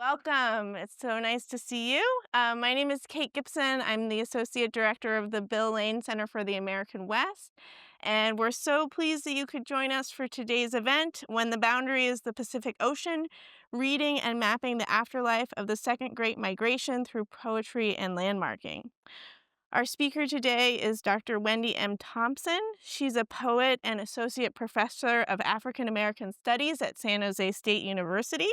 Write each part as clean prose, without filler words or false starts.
Welcome. It's so nice to see you. My name is Kate Gibson. I'm the Associate Director of the Bill Lane Center for the American West. And we're so pleased that you could join us for today's event, When the Boundary is the Pacific Ocean, Reading and Mapping the Afterlife of the Second Great Migration Through Poetry and Landmarking. Our speaker today is Dr. Wendy M. Thompson. She's a poet and Associate Professor of African American Studies at San Jose State University.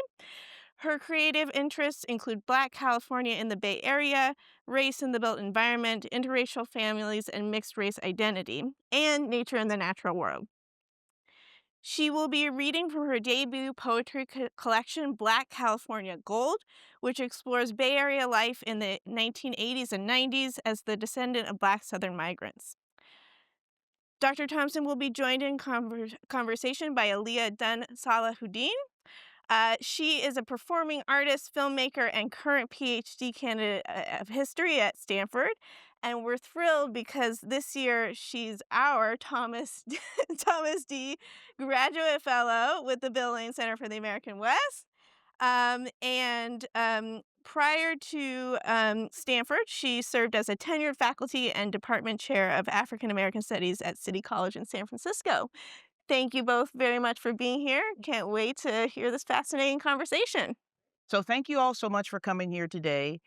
Her creative interests include Black California in the Bay Area, race in the built environment, interracial families, and mixed race identity, and nature in the natural world. She will be reading from her debut poetry collection, Black California Gold, which explores Bay Area life in the 1980s and 90s as the descendant of Black Southern migrants. Dr. Thompson will be joined in conversation by Aliyah Dunn-Salahuddin. She is a performing artist, filmmaker, and current PhD candidate of history at Stanford. And we're thrilled because this year she's our Thomas D. Graduate Fellow with the Bill Lane Center for the American West. Prior to Stanford, she served as a tenured faculty and department chair of African American Studies at City College in San Francisco. Thank you both very much for being here. Can't wait to hear this fascinating conversation. So thank you all so much for coming here today.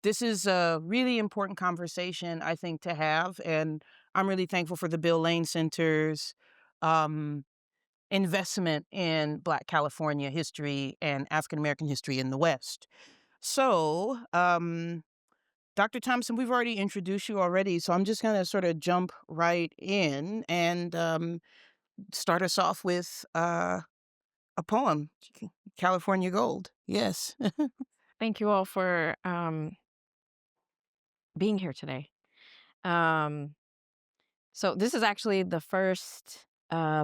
This is a really important conversation, I think, to have, and I'm really thankful for the Bill Lane Center's investment in Black California history and African American history in the West. So, Dr. Thompson, we've already introduced you already, so I'm just going to sort of jump right in and start us off with a poem, California Gold. Yes. Thank you all for being here today. So this is actually the first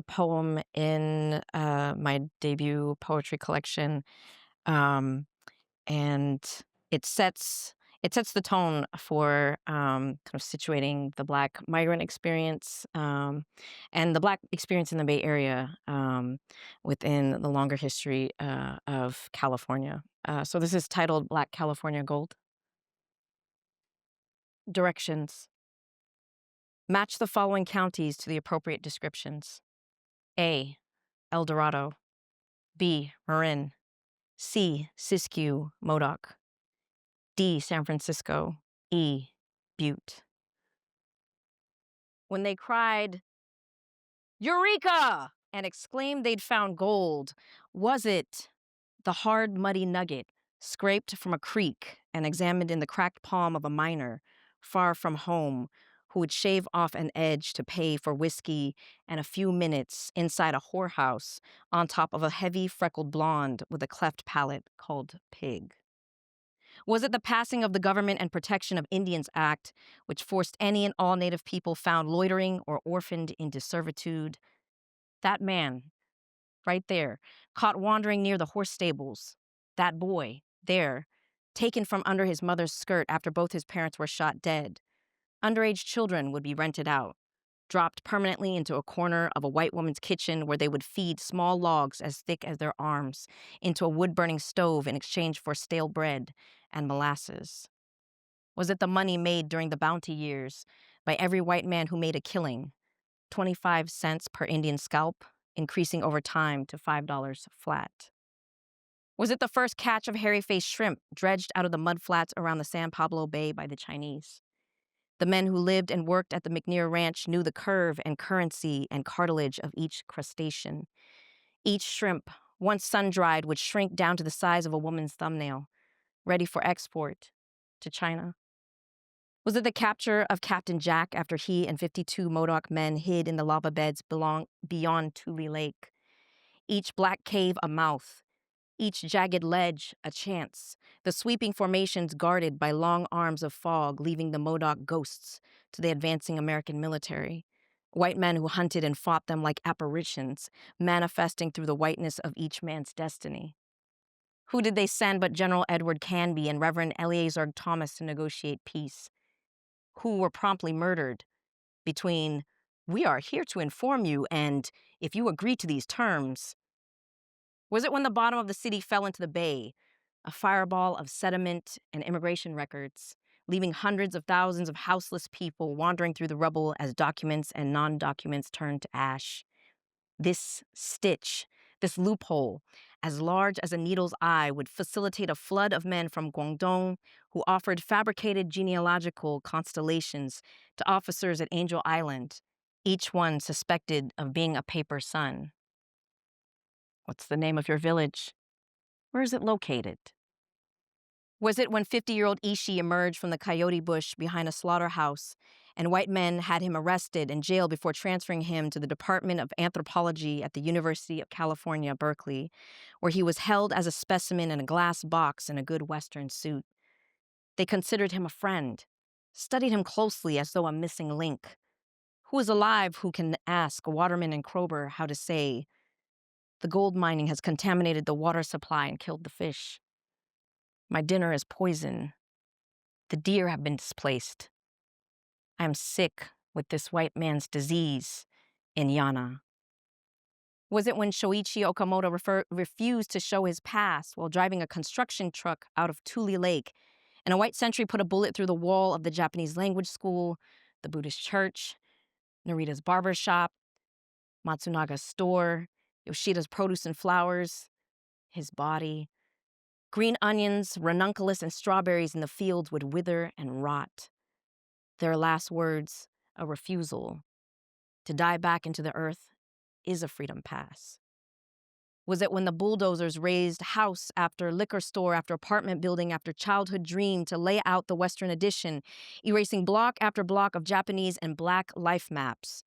poem in my debut poetry collection, and it sets the tone for kind of situating the Black migrant experience and the Black experience in the Bay Area within the longer history of California. So this is titled Black California Gold. Directions. Match the following counties to the appropriate descriptions. A. El Dorado. B. Marin. C. Siskiyou, Modoc. D. San Francisco. E. Butte. When they cried, "Eureka!" and exclaimed they'd found gold, was it the hard, muddy nugget scraped from a creek and examined in the cracked palm of a miner far from home who would shave off an edge to pay for whiskey and a few minutes inside a whorehouse on top of a heavy freckled blonde with a cleft palate called Pig? Was it the passing of the Government and Protection of Indians Act, which forced any and all Native people found loitering or orphaned into servitude? That man, right there, caught wandering near the horse stables. That boy, there, taken from under his mother's skirt after both his parents were shot dead. Underage children would be rented out, dropped permanently into a corner of a white woman's kitchen where they would feed small logs as thick as their arms into a wood-burning stove in exchange for stale bread and molasses. Was it the money made during the bounty years by every white man who made a killing, 25 cents per Indian scalp, increasing over time to $5 flat? Was it the first catch of hairy-faced shrimp dredged out of the mudflats around the San Pablo Bay by the Chinese? The men who lived and worked at the McNear Ranch knew the curve and currency and cartilage of each crustacean. Each shrimp, once sun-dried, would shrink down to the size of a woman's thumbnail, ready for export to China. Was it the capture of Captain Jack after he and 52 Modoc men hid in the lava beds beyond Tule Lake? Each black cave a mouth, each jagged ledge a chance, the sweeping formations guarded by long arms of fog, leaving the Modoc ghosts to the advancing American military. White men who hunted and fought them like apparitions, manifesting through the whiteness of each man's destiny. Who did they send but General Edward Canby and Reverend Eleazar Thomas to negotiate peace? Who were promptly murdered between, "We are here to inform you," and "If you agree to these terms"? Was it when the bottom of the city fell into the bay, a fireball of sediment and immigration records, leaving hundreds of thousands of houseless people wandering through the rubble as documents and non-documents turned to ash. This stitch, this loophole, as large as a needle's eye, would facilitate a flood of men from Guangdong who offered fabricated genealogical constellations to officers at Angel Island, each one suspected of being a paper son. What's the name of your village? Where is it located? Was it when 50-year-old Ishi emerged from the coyote bush behind a slaughterhouse and white men had him arrested and jailed before transferring him to the Department of Anthropology at the University of California, Berkeley, where he was held as a specimen in a glass box in a good Western suit? They considered him a friend, studied him closely as though a missing link. Who is alive who can ask Waterman and Kroeber how to say, "The gold mining has contaminated the water supply and killed the fish. My dinner is poison. The deer have been displaced. I am sick with this white man's disease in Yana." Was it when Shoichi Okamoto refused to show his past while driving a construction truck out of Tule Lake, and a white sentry put a bullet through the wall of the Japanese language school, the Buddhist church, Narita's barber shop, Matsunaga's store, Yoshida's produce and flowers, his body? Green onions, ranunculus, and strawberries in the fields would wither and rot. Their last words, a refusal. To die back into the earth is a freedom pass. Was it when the bulldozers razed house after liquor store after apartment building after childhood dream to lay out the Western Addition, erasing block after block of Japanese and Black life maps,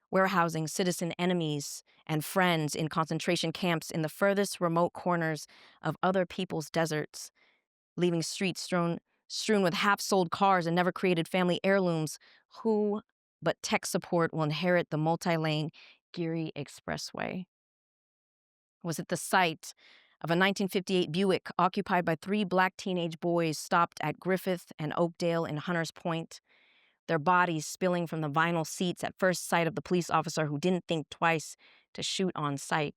warehousing citizen enemies and friends in concentration camps in the furthest remote corners of other people's deserts, leaving streets strewn with half-sold cars and never-created family heirlooms? Who but tech support will inherit the multi-lane Geary Expressway? Was it the site of a 1958 Buick occupied by 3 Black teenage boys stopped at Griffith and Oakdale in Hunters Point, their bodies spilling from the vinyl seats at first sight of the police officer who didn't think twice to shoot on sight?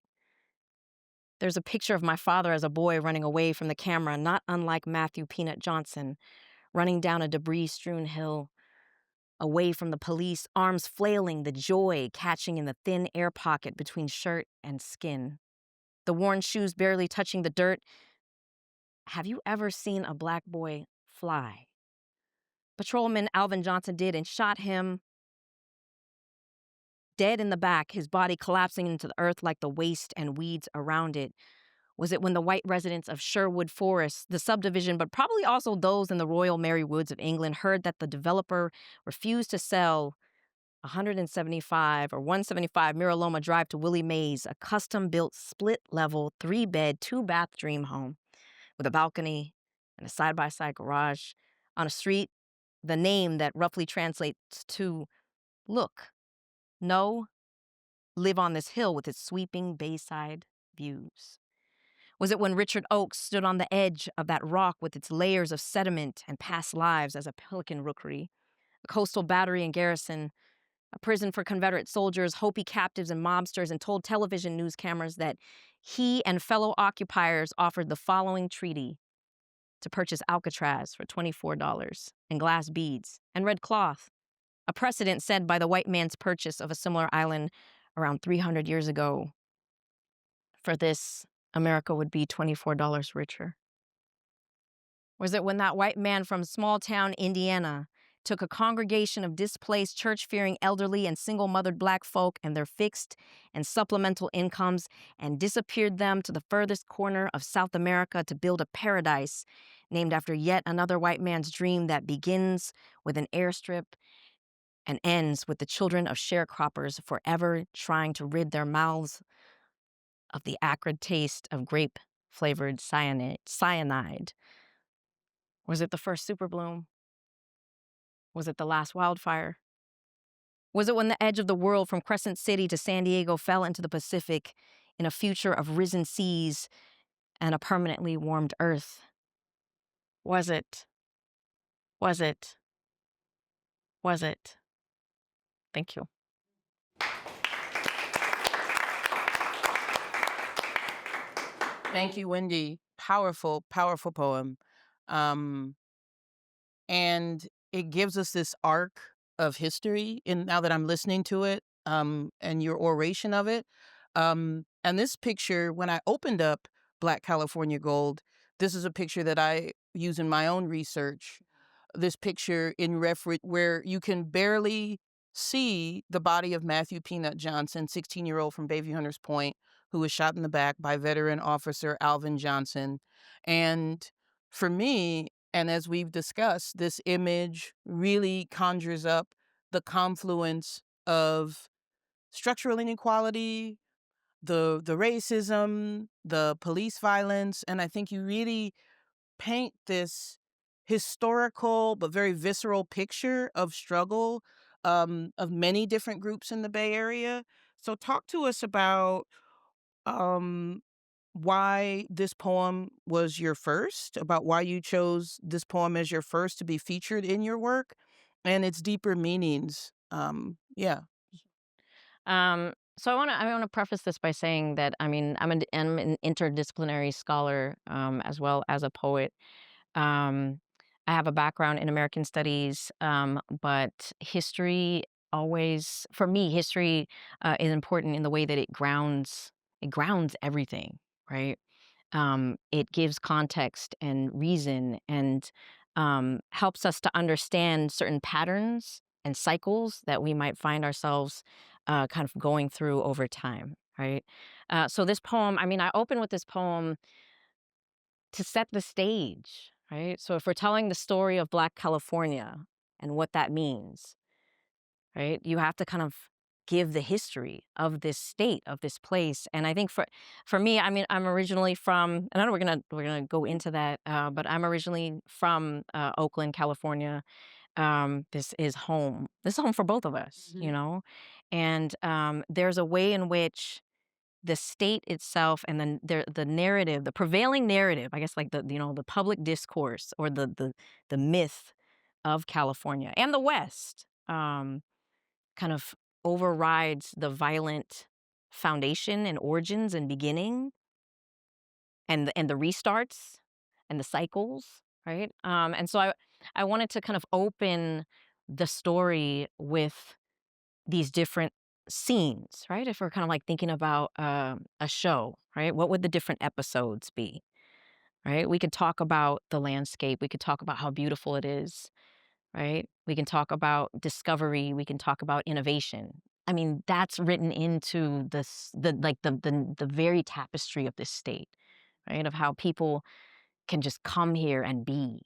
There's a picture of my father as a boy running away from the camera, not unlike Matthew Peanut Johnson, running down a debris-strewn hill, away from the police, arms flailing, the joy catching in the thin air pocket between shirt and skin, the worn shoes barely touching the dirt. Have you ever seen a Black boy fly? Patrolman Alvin Johnson did and shot him dead in the back, his body collapsing into the earth like the waste and weeds around it. Was it when the white residents of Sherwood Forest, the subdivision, but probably also those in the Royal Mary Woods of England, heard that the developer refused to sell 175 or 175 Miraloma Drive to Willie Mays, a custom-built split-level 3-bed, 2-bath dream home with a balcony and a side-by-side garage on a street, the name that roughly translates to look, know, live on this hill with its sweeping bayside views? Was it when Richard Oakes stood on the edge of that rock with its layers of sediment and past lives as a pelican rookery, a coastal battery and garrison, a prison for Confederate soldiers, Hopi captives, and mobsters, and told television news cameras that he and fellow occupiers offered the following treaty: to purchase Alcatraz for $24 and glass beads and red cloth, a precedent set by the white man's purchase of a similar island around 300 years ago. For this, America would be $24 richer. Was it when that white man from small-town Indiana took a congregation of displaced, church-fearing, elderly, and single-mothered Black folk and their fixed and supplemental incomes and disappeared them to the furthest corner of South America to build a paradise named after yet another white man's dream that begins with an airstrip and ends with the children of sharecroppers forever trying to rid their mouths of the acrid taste of grape-flavored cyanide? Was it the first superbloom? Was it the last wildfire? Was it when the edge of the world from Crescent City to San Diego fell into the Pacific in a future of risen seas and a permanently warmed earth? Was it? Was it? Was it? Thank you. Thank you, Wendy. Powerful, powerful poem. Um, and it gives us this arc of history. And now that I'm listening to it, and your oration of it, and this picture, when I opened up Black California Gold, this is a picture that I use in my own research. This picture in reference where you can barely see the body of Matthew Peanut Johnson, 16-year-old from Bayview Hunters Point, who was shot in the back by veteran officer Alvin Johnson. And for me, and as we've discussed, this image really conjures up the confluence of structural inequality, the racism, the police violence, and I think you really paint this historical but very visceral picture of struggle, of many different groups in the Bay Area. So talk to us about um, why this poem was your first, about why you chose this poem as your first to be featured in your work, and its deeper meanings. Yeah. So I want to preface this by saying that I mean I'm an interdisciplinary scholar as well as a poet. Um, I have a background in American studies, but history always, for me, history is important in the way that it grounds everything, right? It gives context and reason and helps us to understand certain patterns and cycles that we might find ourselves kind of going through over time, right? So this poem, I mean, I open with this poem to set the stage, right? So if we're telling the story of Black California and what that means, right? You have to kind of give the history of this state, of this place. And I think for me, I mean, I'm originally from, and I know we're gonna go into that, but I'm originally from Oakland, California. This is home. This is home for both of us, you know. And there's a way in which the state itself and then the narrative, the prevailing narrative, I guess, like the public discourse or the myth of California and the West, kind of overrides the violent foundation and origins and beginning and the restarts and the cycles, right? And so I wanted to kind of open the story with these different scenes, right? If we're kind of like thinking about a show, right? What would the different episodes be, right? We could talk about the landscape. We could talk about how beautiful it is, right? We can talk about discovery. We can talk about innovation. I mean, that's written into the very tapestry of this state, right? Of how people can just come here and be,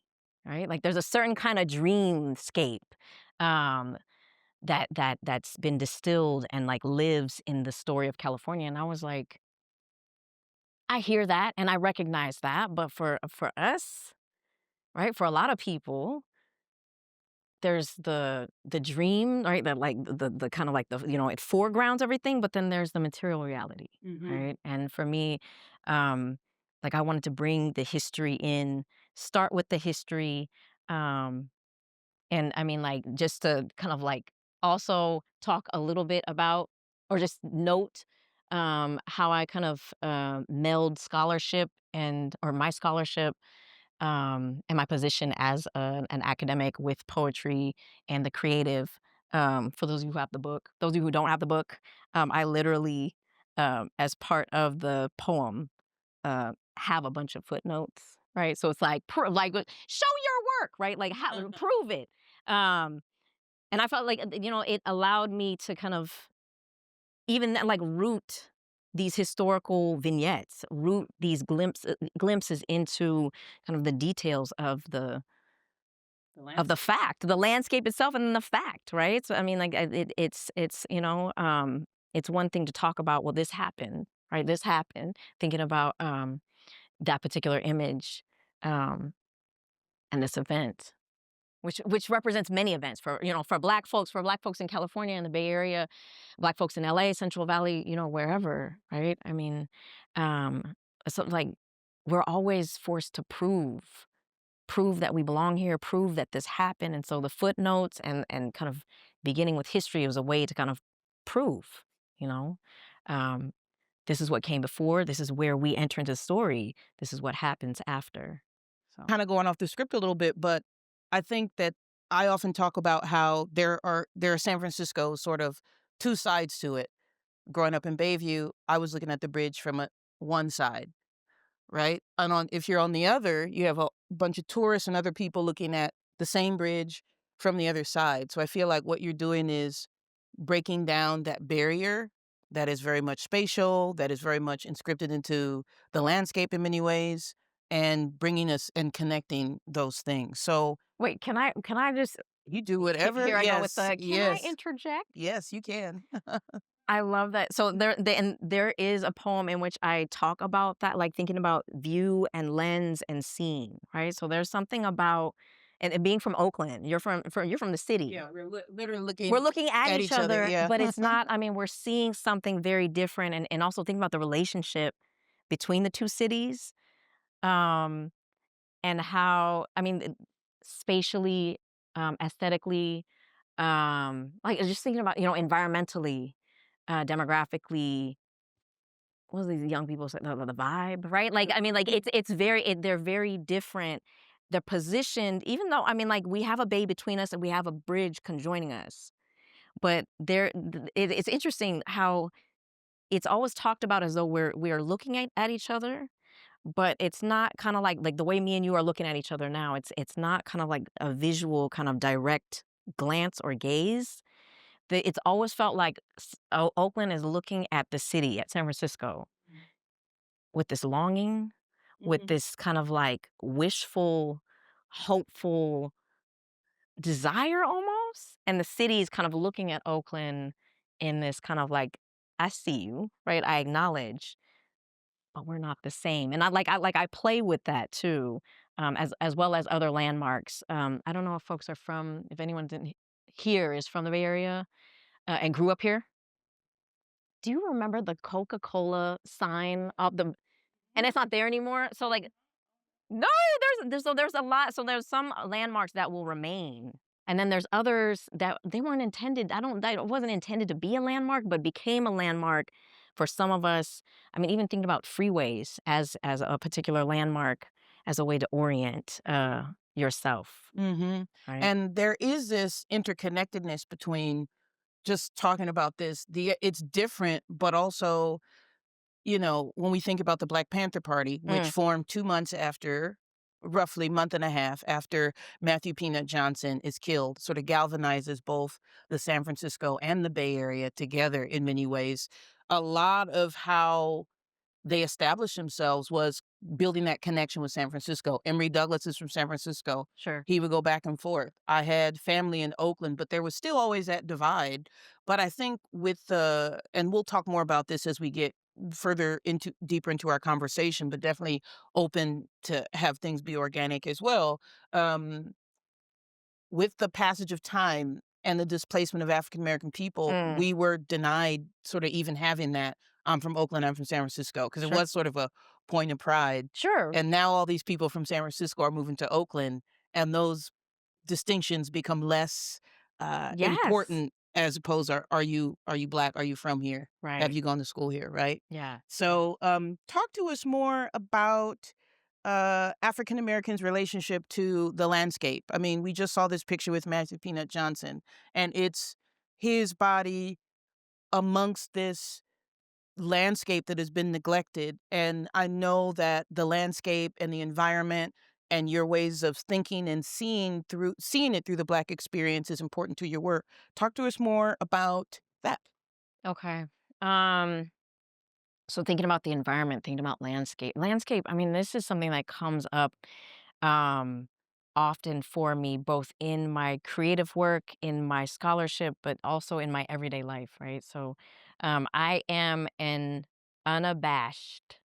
right? Like there's a certain kind of dreamscape um, that's been distilled and like lives in the story of California. And I was like, I hear that and I recognize that, but for us, right? For a lot of people, there's the dream, right? That like the kind of like it foregrounds everything, but then there's the material reality, right? And for me, um, like I wanted to bring the history in, start with the history, um, and I mean like just to kind of like also talk a little bit about or just note how I kind of meld scholarship and or my scholarship and my position as an academic with poetry and the creative. For those of you who have the book, those of you who don't have the book, I literally, as part of the poem, have a bunch of footnotes. Right, so it's like, show your work, right? Like, how prove it. Um, and I felt like it allowed me to kind of even like root these historical vignettes, root these glimpses into kind of the details of the fact, the landscape itself, and then the fact, right? So I mean, like it's one thing to talk about, well, this happened, right? This happened, thinking about that particular image and this event, which represents many events for black folks in California and the Bay Area, black folks in LA, Central Valley, wherever, right? I mean, um, so like we're always forced to prove that we belong here, prove that this happened. And so the footnotes and kind of beginning with history was a way to kind of prove, you know. Um, this is what came before, this is where we enter into the story, this is what happens after. So Kind of going off the script a little bit, but I think that I often talk about how there are San Francisco sort of two sides to it. Growing up in Bayview, I was looking at the bridge from one side, right? And if you're on the other, you have a bunch of tourists and other people looking at the same bridge from the other side. So I feel like what you're doing is breaking down that barrier that is very much spatial, that is very much inscripted into the landscape in many ways, and bringing us and connecting those things. So wait, can I just you do whatever. here I go with Yes, the can I yes, interject? yes, you can. I love that. So and there is a poem in which I talk about that, like thinking about view and lens and scene, right? So there's something about and being from Oakland, you're from the city. Yeah, we're literally We're looking looking at at each each other. other, Yeah. but it's not, I mean, we're seeing something very different and also thinking about the relationship between the two cities. Um, and how, I mean, spatially, aesthetically, like just thinking about, environmentally, demographically, what do these young people say? The vibe, right? Like, I mean, like they're very different. They're positioned, even though, I mean, like we have a bay between us and we have a bridge conjoining us. But it's interesting how it's always talked about as though we are looking at each other, but it's not kind of like the way me and you are looking at each other now. It's not kind of like a visual kind of direct glance or gaze. It's always felt like Oakland is looking at the city, at San Francisco, with this longing, with Mhm. this kind of like wishful, hopeful desire almost. And the city is kind of looking at Oakland in this kind of like, I see you, right? I acknowledge, but we're not the same. And I play with that too, as well as other landmarks. I don't know if folks are from, if anyone didn't here is from the Bay Area and grew up here. Do you remember the Coca-Cola sign of the, and it's not there anymore? So like, no, there's a lot. So there's some landmarks that will remain, and then there's others that they weren't intended. I don't. That wasn't intended to be a landmark, but became a landmark for some of us. I mean, even thinking about freeways as a particular landmark as a way to orient yourself, Mhm. right? And there is this interconnectedness between just talking about it's different, but also, when we think about the Black Panther Party, which Mm, formed 2 months after roughly month and a half after Matthew Peanut Johnson is killed, sort of galvanizes both the San Francisco and the Bay Area together in many ways. A lot of how they established themselves was building that connection with San Francisco. Emory Douglas is from San Francisco. sure. He would go back and forth. I had family in Oakland, but there was still always that divide. But I think and we'll talk more about this as we get deeper into our conversation, but definitely open to have things be organic as well. Um, with the passage of time and the displacement of African American people, Mm, we were denied sort of even having that. I'm from Oakland, I'm from San Francisco, because it sure. was sort of a point of pride. Sure. And now all these people from San Francisco are moving to Oakland, and those distinctions become less Yes. important as opposed are you black? Are you from here? Have Right. you gone to school here? Right. Yeah. So talk to us more about African Americans' relationship to the landscape. I mean, we just saw this picture with Matthew Peanut Johnson, and it's his body amongst this landscape that has been neglected. And I know that the landscape and the environment and your ways of thinking and seeing it through the Black experience is important to your work. Talk to us more about that. Okay. Um, so thinking about the environment, thinking about landscape, I mean, this is something that comes up um, often for me, both in my creative work, in my scholarship, but also in my everyday life, right? So I am an unabashed,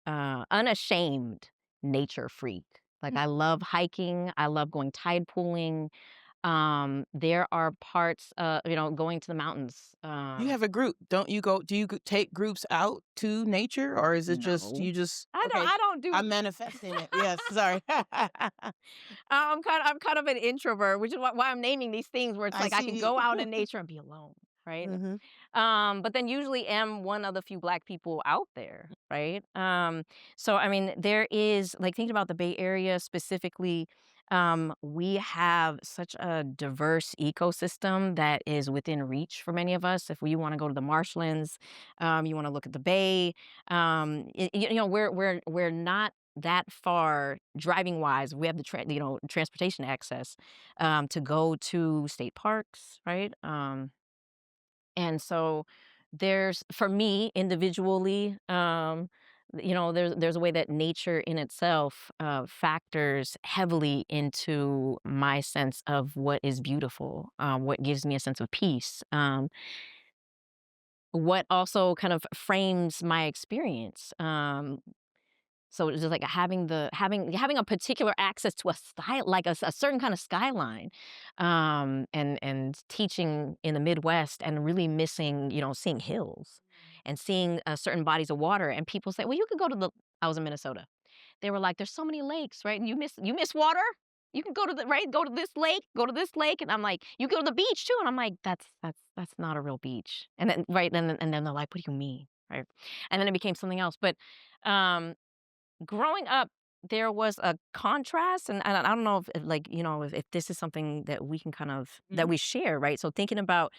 unashamed nature freak. Like I love hiking, I love going tide pooling. There are parts, going to the mountains. You have a group, don't you go? Do you take groups out to nature, or is it just No, you just I don't. okay? I don't do. I'm manifesting it. Yes, sorry. I'm kind of an introvert, which is why I'm naming these things where it's I like I can see. go out in nature and be alone. right? Mhm. But then usually am one of the few Black people out there, right? So I mean, there is like thinking about the Bay Area specifically. We have such a diverse ecosystem that is within reach for many of us. If we want to go to the marshlands, you want to look at the Bay. We're not that far driving wise. We have the transportation access to go to state parks, right? And so there's for me individually, there's a way that nature in itself factors heavily into my sense of what is beautiful, what gives me a sense of peace, what also kind of frames my experience. So it's just like having a particular access to a style, like a certain kind of skyline, and teaching in the Midwest and really missing, seeing hills and seeing certain bodies of water. And people say, well, you could go to the. I was in Minnesota. They were like, there's so many lakes, right? And you miss water. You can go to the right, go to this lake, and I'm like, you go to the beach too, and I'm like, that's not a real beach. And then right, and then they're like, what do you mean, right? And then it became something else, but. Um, Growing up, there was a contrast, and I don't know if like, if this is something that we can kind of that Mhm. we share, right? So thinking about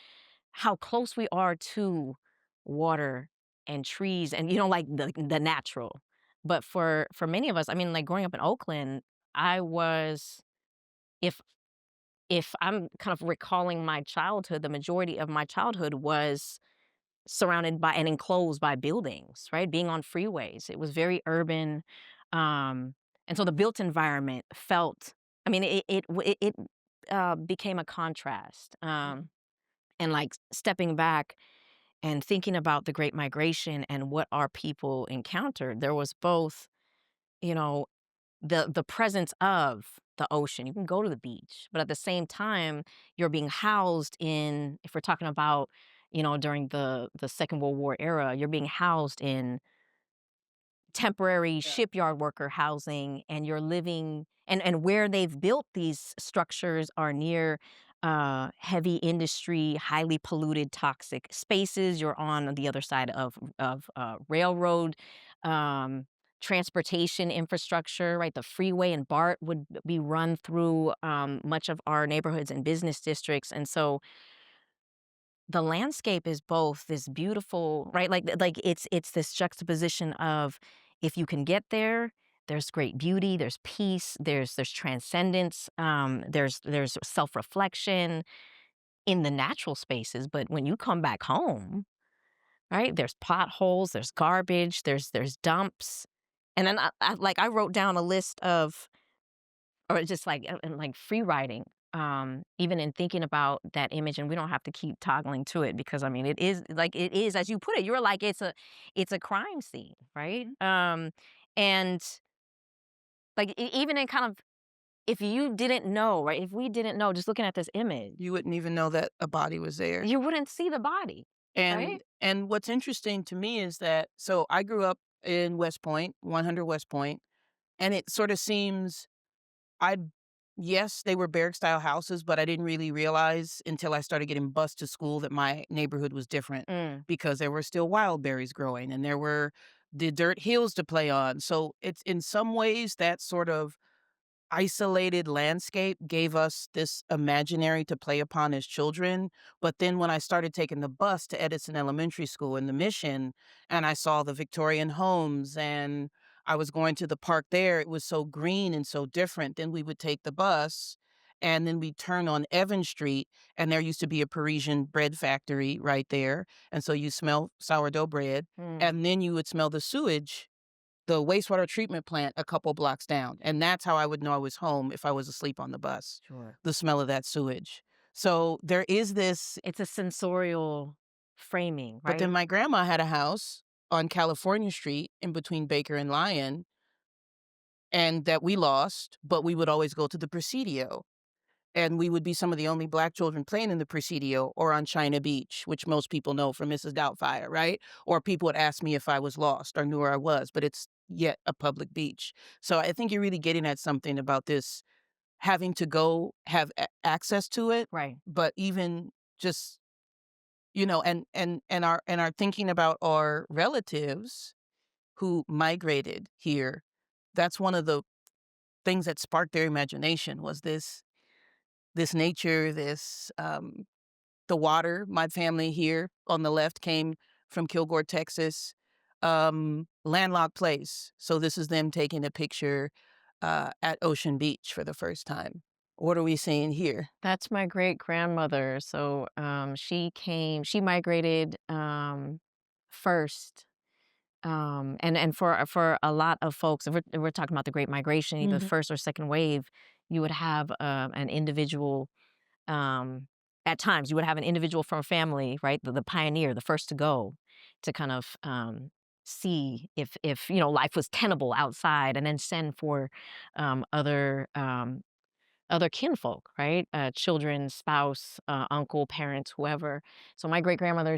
how close we are to water and trees and, like the natural. But for many of us, I mean, like growing up in Oakland, I was if if I'm kind of recalling my childhood, the majority of my childhood was surrounded by and enclosed by buildings, right? Being on freeways. It was very urban. Um, and so the built environment felt, I mean, it became a contrast. And like stepping back and thinking about the Great Migration and what our people encountered, there was both, you know, the presence of the ocean. You can go to the beach, but at the same time, you're being housed in, if we're talking about, during the Second World War era, you're being housed in temporary Yeah. shipyard worker housing, and you're living and where they've built these structures are near heavy industry, highly polluted, toxic spaces. You're on the other side of railroad, um, transportation infrastructure, right? The freeway and BART would be run through much of our neighborhoods and business districts, and so the landscape is both this beautiful, right? Like it's this juxtaposition of if you can get there, there's great beauty, there's peace, there's transcendence, there's self-reflection in the natural spaces. But when you come back home, right, there's potholes, there's garbage, there's dumps. And then I wrote down a list of or just like and like free writing, even in thinking about that image, and we don't have to keep toggling to it because I mean it is as you put it, you're like it's a crime scene, right? And like even in kind of if you didn't know, right? If we didn't know, just looking at this image, You wouldn't even know that a body was there. you wouldn't see the body, right? And what's interesting to me is that so I grew up in West Point, 100 West Point, and it sort of seems I yes, they were barrack style houses, but I didn't really realize until I started getting bused to school that my neighborhood was different Mm, because there were still wild berries growing and there were the dirt hills to play on. So it's in some ways that sort of isolated landscape gave us this imaginary to play upon as children. But then when I started taking the bus to Edison Elementary School in the Mission, and I saw the Victorian homes and I was going to the park there, it was so green and so different. Then we would take the bus and then we'd turn on Evan Street, and there used to be a Parisian bread factory right there. And so you smell sourdough bread, mm, and then you would smell the wastewater treatment plant a couple blocks down, and that's how I would know I was home if I was asleep on the bus, sure. the smell of that sewage. So there is this It's a sensorial framing, but then right? my grandma had a house on California Street in between Baker and Lyon, and that we lost, but we would always go to the Presidio, and we would be some of the only Black children playing in the Presidio or on China Beach, which most people know from Mrs. Doubtfire, right? Or people would ask me if I was lost or knew where I was, but it's yet a public beach. So I think you're really getting at something about this having to go have access to it, Right. but even just and are thinking about our relatives who migrated here. That's one of the things that sparked their imagination was this nature, the water. My family here on the left came from Kilgore, Texas, landlocked place. So this is them taking a picture at Ocean Beach for the first time. What are we seeing here? That's my great grandmother. So she migrated first. And for a lot of folks, if we're talking about the Great Migration, either Hmm. first or second wave, you would have an individual. Um, at times, you would have an individual from a family, right, the pioneer, the first to go, to kind of see if life was tenable outside, and then send for other kinfolk, right? Children, spouse, uncle, parents, whoever. So my great grandmother,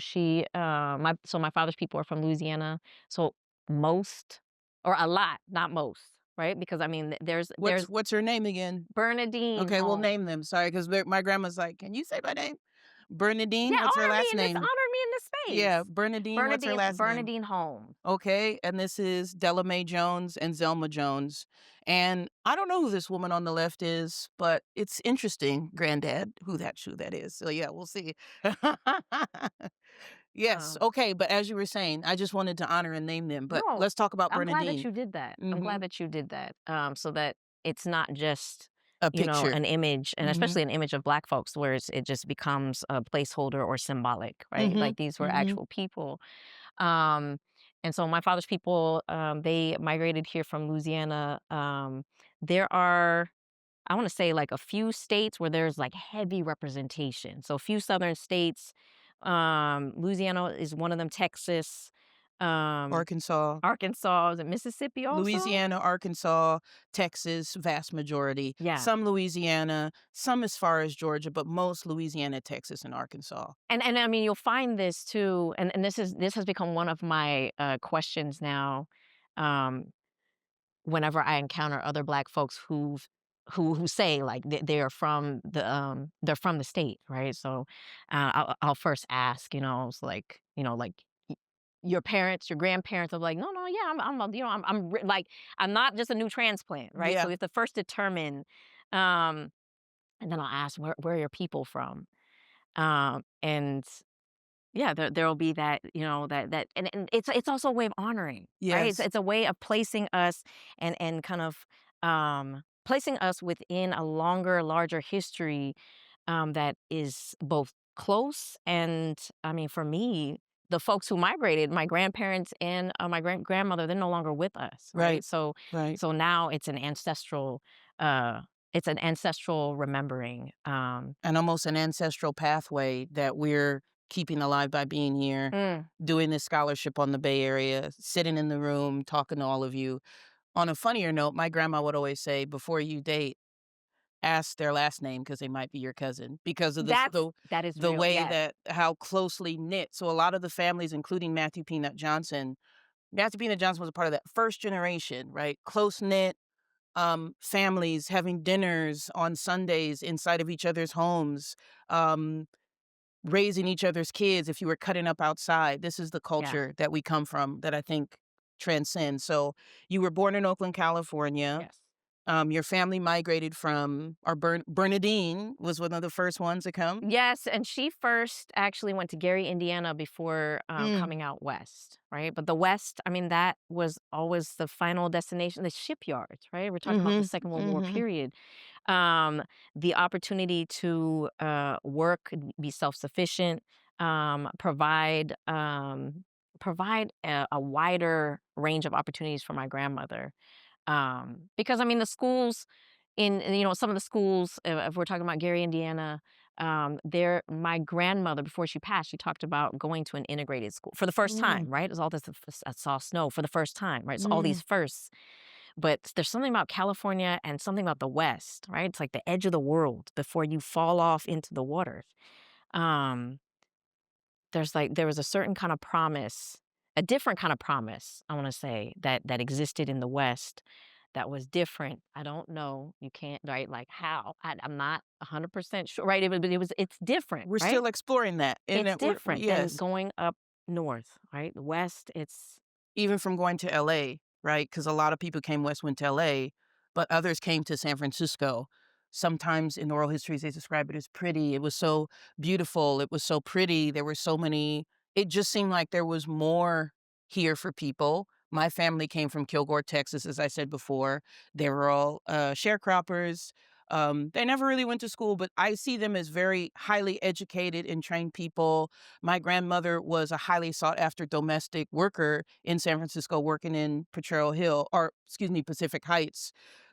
my father's people are from Louisiana. So most, or a lot, not most, right? Because I mean, there's What's her name again? Bernadine Okay, we'll home. name them. Sorry, because my grandma's like, "Can you say my name?" Bernadine. Yeah, What's her honor me last in this. name? Honor me in this Yeah, space. Bernadine. What's her Bernadine, last name? Bernadine home. Okay, and this is Della Mae Jones and Zelma Jones. And I don't know who this woman on the left is, but it's interesting, Granddad, who that is. So yeah, we'll see. Yes, Um, okay, but as you were saying, I just wanted to honor and name them. But no, let's talk about I'm glad that Bernadine. you did that. I'm Hmm. glad that you did that. So that it's not just, A picture. an image, and Hmm. especially an image of Black folks, where it just becomes a placeholder or symbolic, right? Hmm. Like these were Hmm. actual people. Um, and so my father's people, they migrated here from Louisiana. There are, I want to say, like a few states where there's like heavy representation. So a few southern states, Louisiana is one of them, Texas, um, Arkansas. Arkansas, is it Mississippi also? Louisiana, Arkansas, Texas, vast majority. Yeah. Some Louisiana, some as far as Georgia, but most Louisiana, Texas, and Arkansas. And I mean, you'll find this too, and this has become one of my questions now. Um, Whenever I encounter other Black folks who say like they're from the state, right? So I'll first ask, so like your parents, your grandparents are like, no, no, yeah, like I'm not just a new transplant, right? So Yeah. we have to first determine, um, and then I'll ask where are your people from, and yeah, there'll be that, and it's also a way of honoring, right? It's Yes. it's a way of placing us, and kind of placing us within a longer, larger history, that is both close and, I mean, for me, the folks who migrated, my grandparents and my grandmother, they're no longer with us, right? Right. So Right. so now uh, it's an ancestral remembering. And almost an ancestral pathway that we're keeping alive by being here, Mm, doing this scholarship on the Bay Area, sitting in the room, talking to all of you. On a funnier note, my grandma would always say, before you date, ask their last name because they might be your cousin because of that is the real. way Yes. that how closely knit. So a lot of the families, including Matthew Peanut Johnson was a part of that first generation, right? Close knit families having dinners on Sundays inside of each other's homes, um, raising each other's kids if you were cutting up outside. This is the Yeah. culture that we come from that I think transcends. So you were born in Oakland, California. Yes. Your family migrated from, or Bernadine was one of the first ones to come. Yes, and she first actually went to Gary, Indiana before, Mm. coming out west, right? But the West, I mean, that was always the final destination, the shipyards, right? We're talking about the Mhm. Second World War Mhm. period. The opportunity to work, be self-sufficient, provide a wider range of opportunities for my grandmother. Because I mean, the schools some of the schools, if we're talking about Gary, Indiana, there, my grandmother, before she passed, she talked about going to an integrated school for the first Mm. time, right? It was all this, I saw snow for the first time, right? So all Mm. these firsts. But there's something about California and something about the West, right? It's like the edge of the world before you fall off into the waters. Um, there was a certain kind of promise, a different kind of promise, I want to say, that existed in the West that was different. I don't know. You can't, right? Like how? I'm not 100% sure, right? It's different, We're right? still exploring that, and It's that different than yes. going up north, right? The west, it's Even from going to LA, right? Because a lot of people came west, went to LA, but others came to San Francisco. Sometimes in oral histories, they describe it as pretty. It was so beautiful. It was so pretty. There were so many, it just seemed like there was more here for people. My family came from Kilgore, Texas, as I said before. They were all sharecroppers. They never really went to school, but I see them as very highly educated and trained people. My grandmother was a highly sought after domestic worker in San Francisco, working in Potrero Hill, or excuse me, Pacific Heights,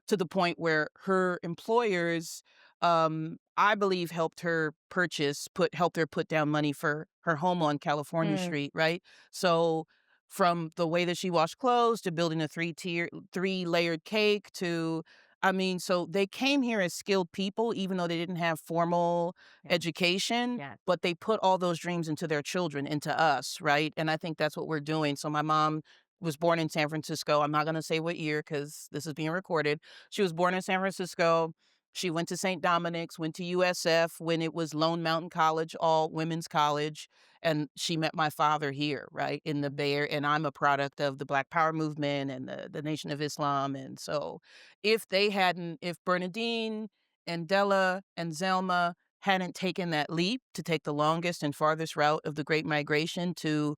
to the point where her employers, I believe, helped her put down money for her home on California mm, Street, right? So from the way that she washed clothes to building a three layered cake to, I mean, so they came here as skilled people, even though they didn't have formal yes, education, yes, but they put all those dreams into their children, into us, right? And I think that's what we're doing. So my mom was born in San Francisco. I'm not going to say what year because this is being recorded. She was born in San Francisco. She went to St. Dominic's, went to USF when it was Lone Mountain College, all women's college. And she met my father here, right, in the Bay Area. And I'm a product of the Black Power movement and the Nation of Islam. And so if Bernadine and Della and Zelma hadn't taken that leap to take the longest and farthest route of the Great Migration to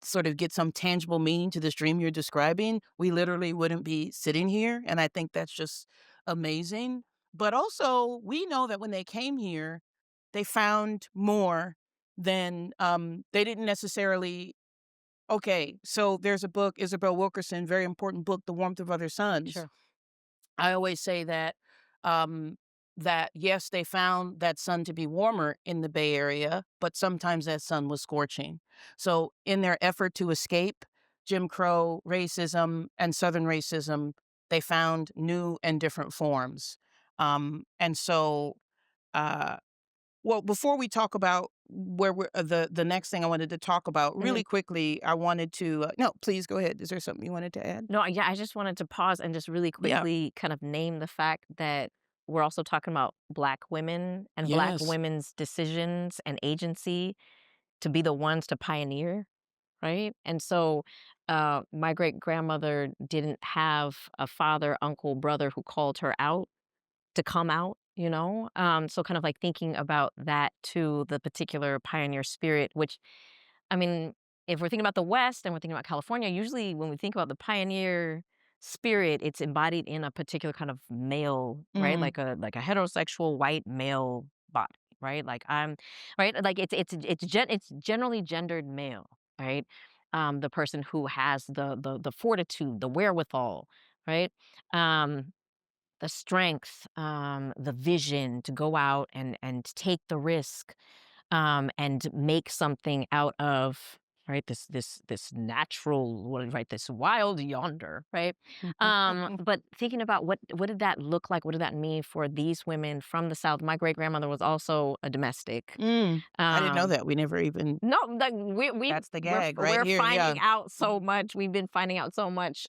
sort of get some tangible meaning to this dream you're describing, we literally wouldn't be sitting here, and I think that's just amazing. But also, we know that when they came here, they found more than, they didn't necessarily okay, so there's a book, Isabel Wilkerson, very important book, The Warmth of Other Suns. sure. I always say um, that yes, they found that sun to be warmer in the Bay Area, but sometimes that sun was scorching. So, in their effort to escape Jim Crow racism and Southern racism, they found new and different forms. And so, uh, well, before we talk about where we're the next thing I wanted to talk about Mhm. really quickly, I wanted to no, please go ahead. Is there something you wanted to add? No, yeah, I just wanted to pause and just really Yeah. quickly kind of name the fact that we're also talking about Black women and Black Yes. women's decisions and agency to be the ones to pioneer, right? And so, my great grandmother didn't have a father, uncle, brother who called her out to come out, you know? So kind of like thinking about that to the particular pioneer spirit, which, I mean, if we're thinking about the West and we're thinking about California, usually when we think about the pioneer spirit, it's embodied in a particular kind of male, right? Mm. Like a heterosexual white male body, right? Like I'm right, like it's generally gendered male, right? The person who has the fortitude, the wherewithal, right? Um the strength, the vision to go out and take the risk, and make something out of right this natural right this wild yonder right but thinking about what did that look like, what did that mean for these women from the South. My great grandmother was also a domestic. Mm. I didn't know um that. We never even no, like we that's the gag right we're here, yeah. finding out so much. We've been finding out so much.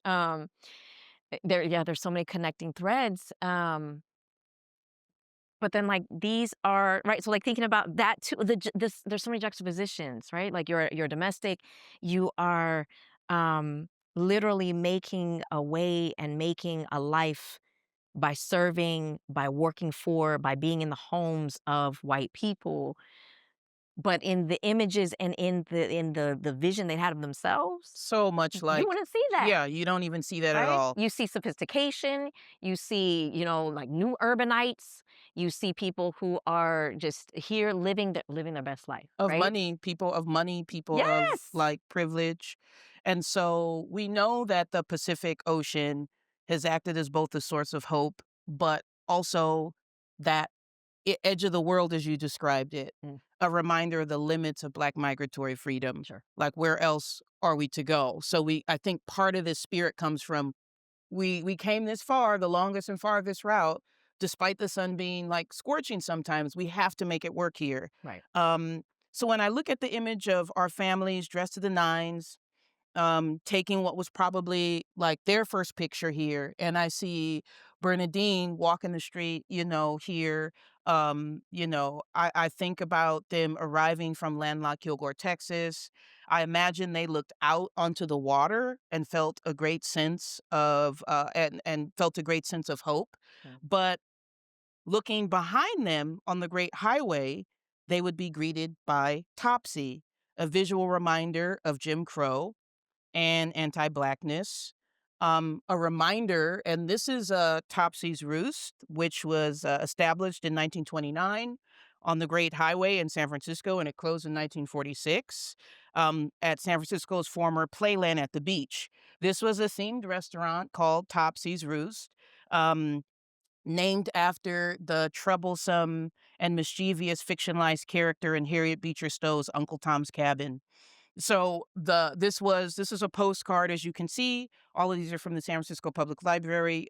There's so many connecting threads. But then like these are right. So like thinking about that too, there's so many juxtapositions, right? Like you're a domestic, you are um literally making a way and making a life by serving, by working for, by being in the homes of white people, but in the images and in the vision they had of themselves, So much you like wouldn't see that. yeah, you don't even see that at Right? all. You see sophistication, you see, like new urbanites, you see people who are just here living their best life, right? Of money, people of, Yes. like, privilege, and so we know that the Pacific Ocean has acted as both a source of hope, but also that edge of the world as you described it, Mm, a reminder of the limits of Black migratory freedom, sure. like, where else are we to go? So I think part of this spirit comes from we came this far, the longest and farthest route, despite the sun being, like, scorching sometimes, we have to make it work here. Right. Um, so when I look at the image of our families dressed to the nines, taking what was probably like their first picture here, and I see Bernadine walking the street, here. I think about them arriving from landlocked Kilgore, Texas. I imagine they looked out onto the water and felt a great sense of and felt a great sense of hope. Yeah. But looking behind them on the Great Highway, they would be greeted by Topsy, a visual reminder of Jim Crow and anti-blackness. A reminder, and this is Topsy's Roost, which was established in 1929 on the Great Highway in San Francisco, and it closed in 1946 at San Francisco's former Playland at the beach. This was a themed restaurant called Topsy's Roost. Named after the troublesome and mischievous fictionalized character in Harriet Beecher Stowe's Uncle Tom's Cabin. So this is a postcard, as you can see. All of these are from the San Francisco Public Library.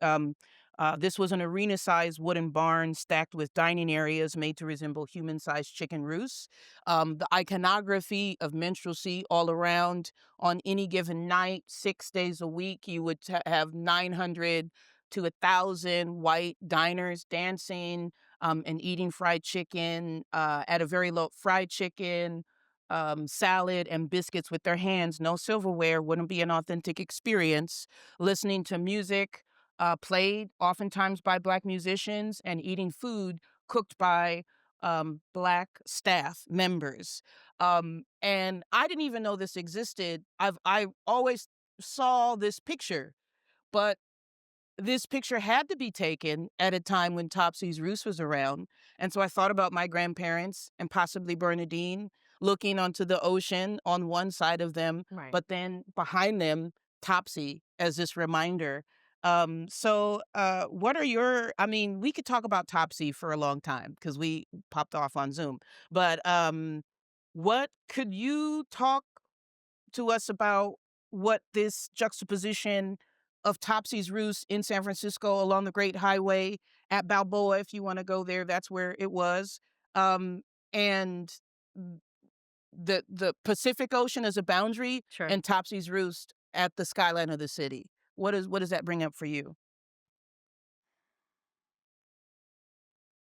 This was an arena-sized wooden barn stacked with dining areas made to resemble human-sized chicken roosts. The iconography of minstrelsy all around. On any given night, 6 days a week, you would have 900 to 1,000 white diners dancing and eating fried chicken at a very low fried chicken, salad and biscuits with their hands, no silverware, wouldn't be an authentic experience. Listening to music played oftentimes by Black musicians and eating food cooked by Black staff members. And I didn't even know this existed. I always saw this picture, but this picture had to be taken at a time when Topsy's Roost was around, and so I thought about my grandparents and possibly Bernadine looking onto the ocean on one side of them, Right. but then behind them, Topsy as this reminder. What are your I mean, we could talk about Topsy for a long time because we popped off on Zoom, but, what could you talk to us about what this juxtaposition of Topsy's Roost in San Francisco along the Great Highway at Balboa, if you want to go there, that's where it was. And the Pacific Ocean as a boundary Sure. and Topsy's Roost at the skyline of the city. What does that bring up for you?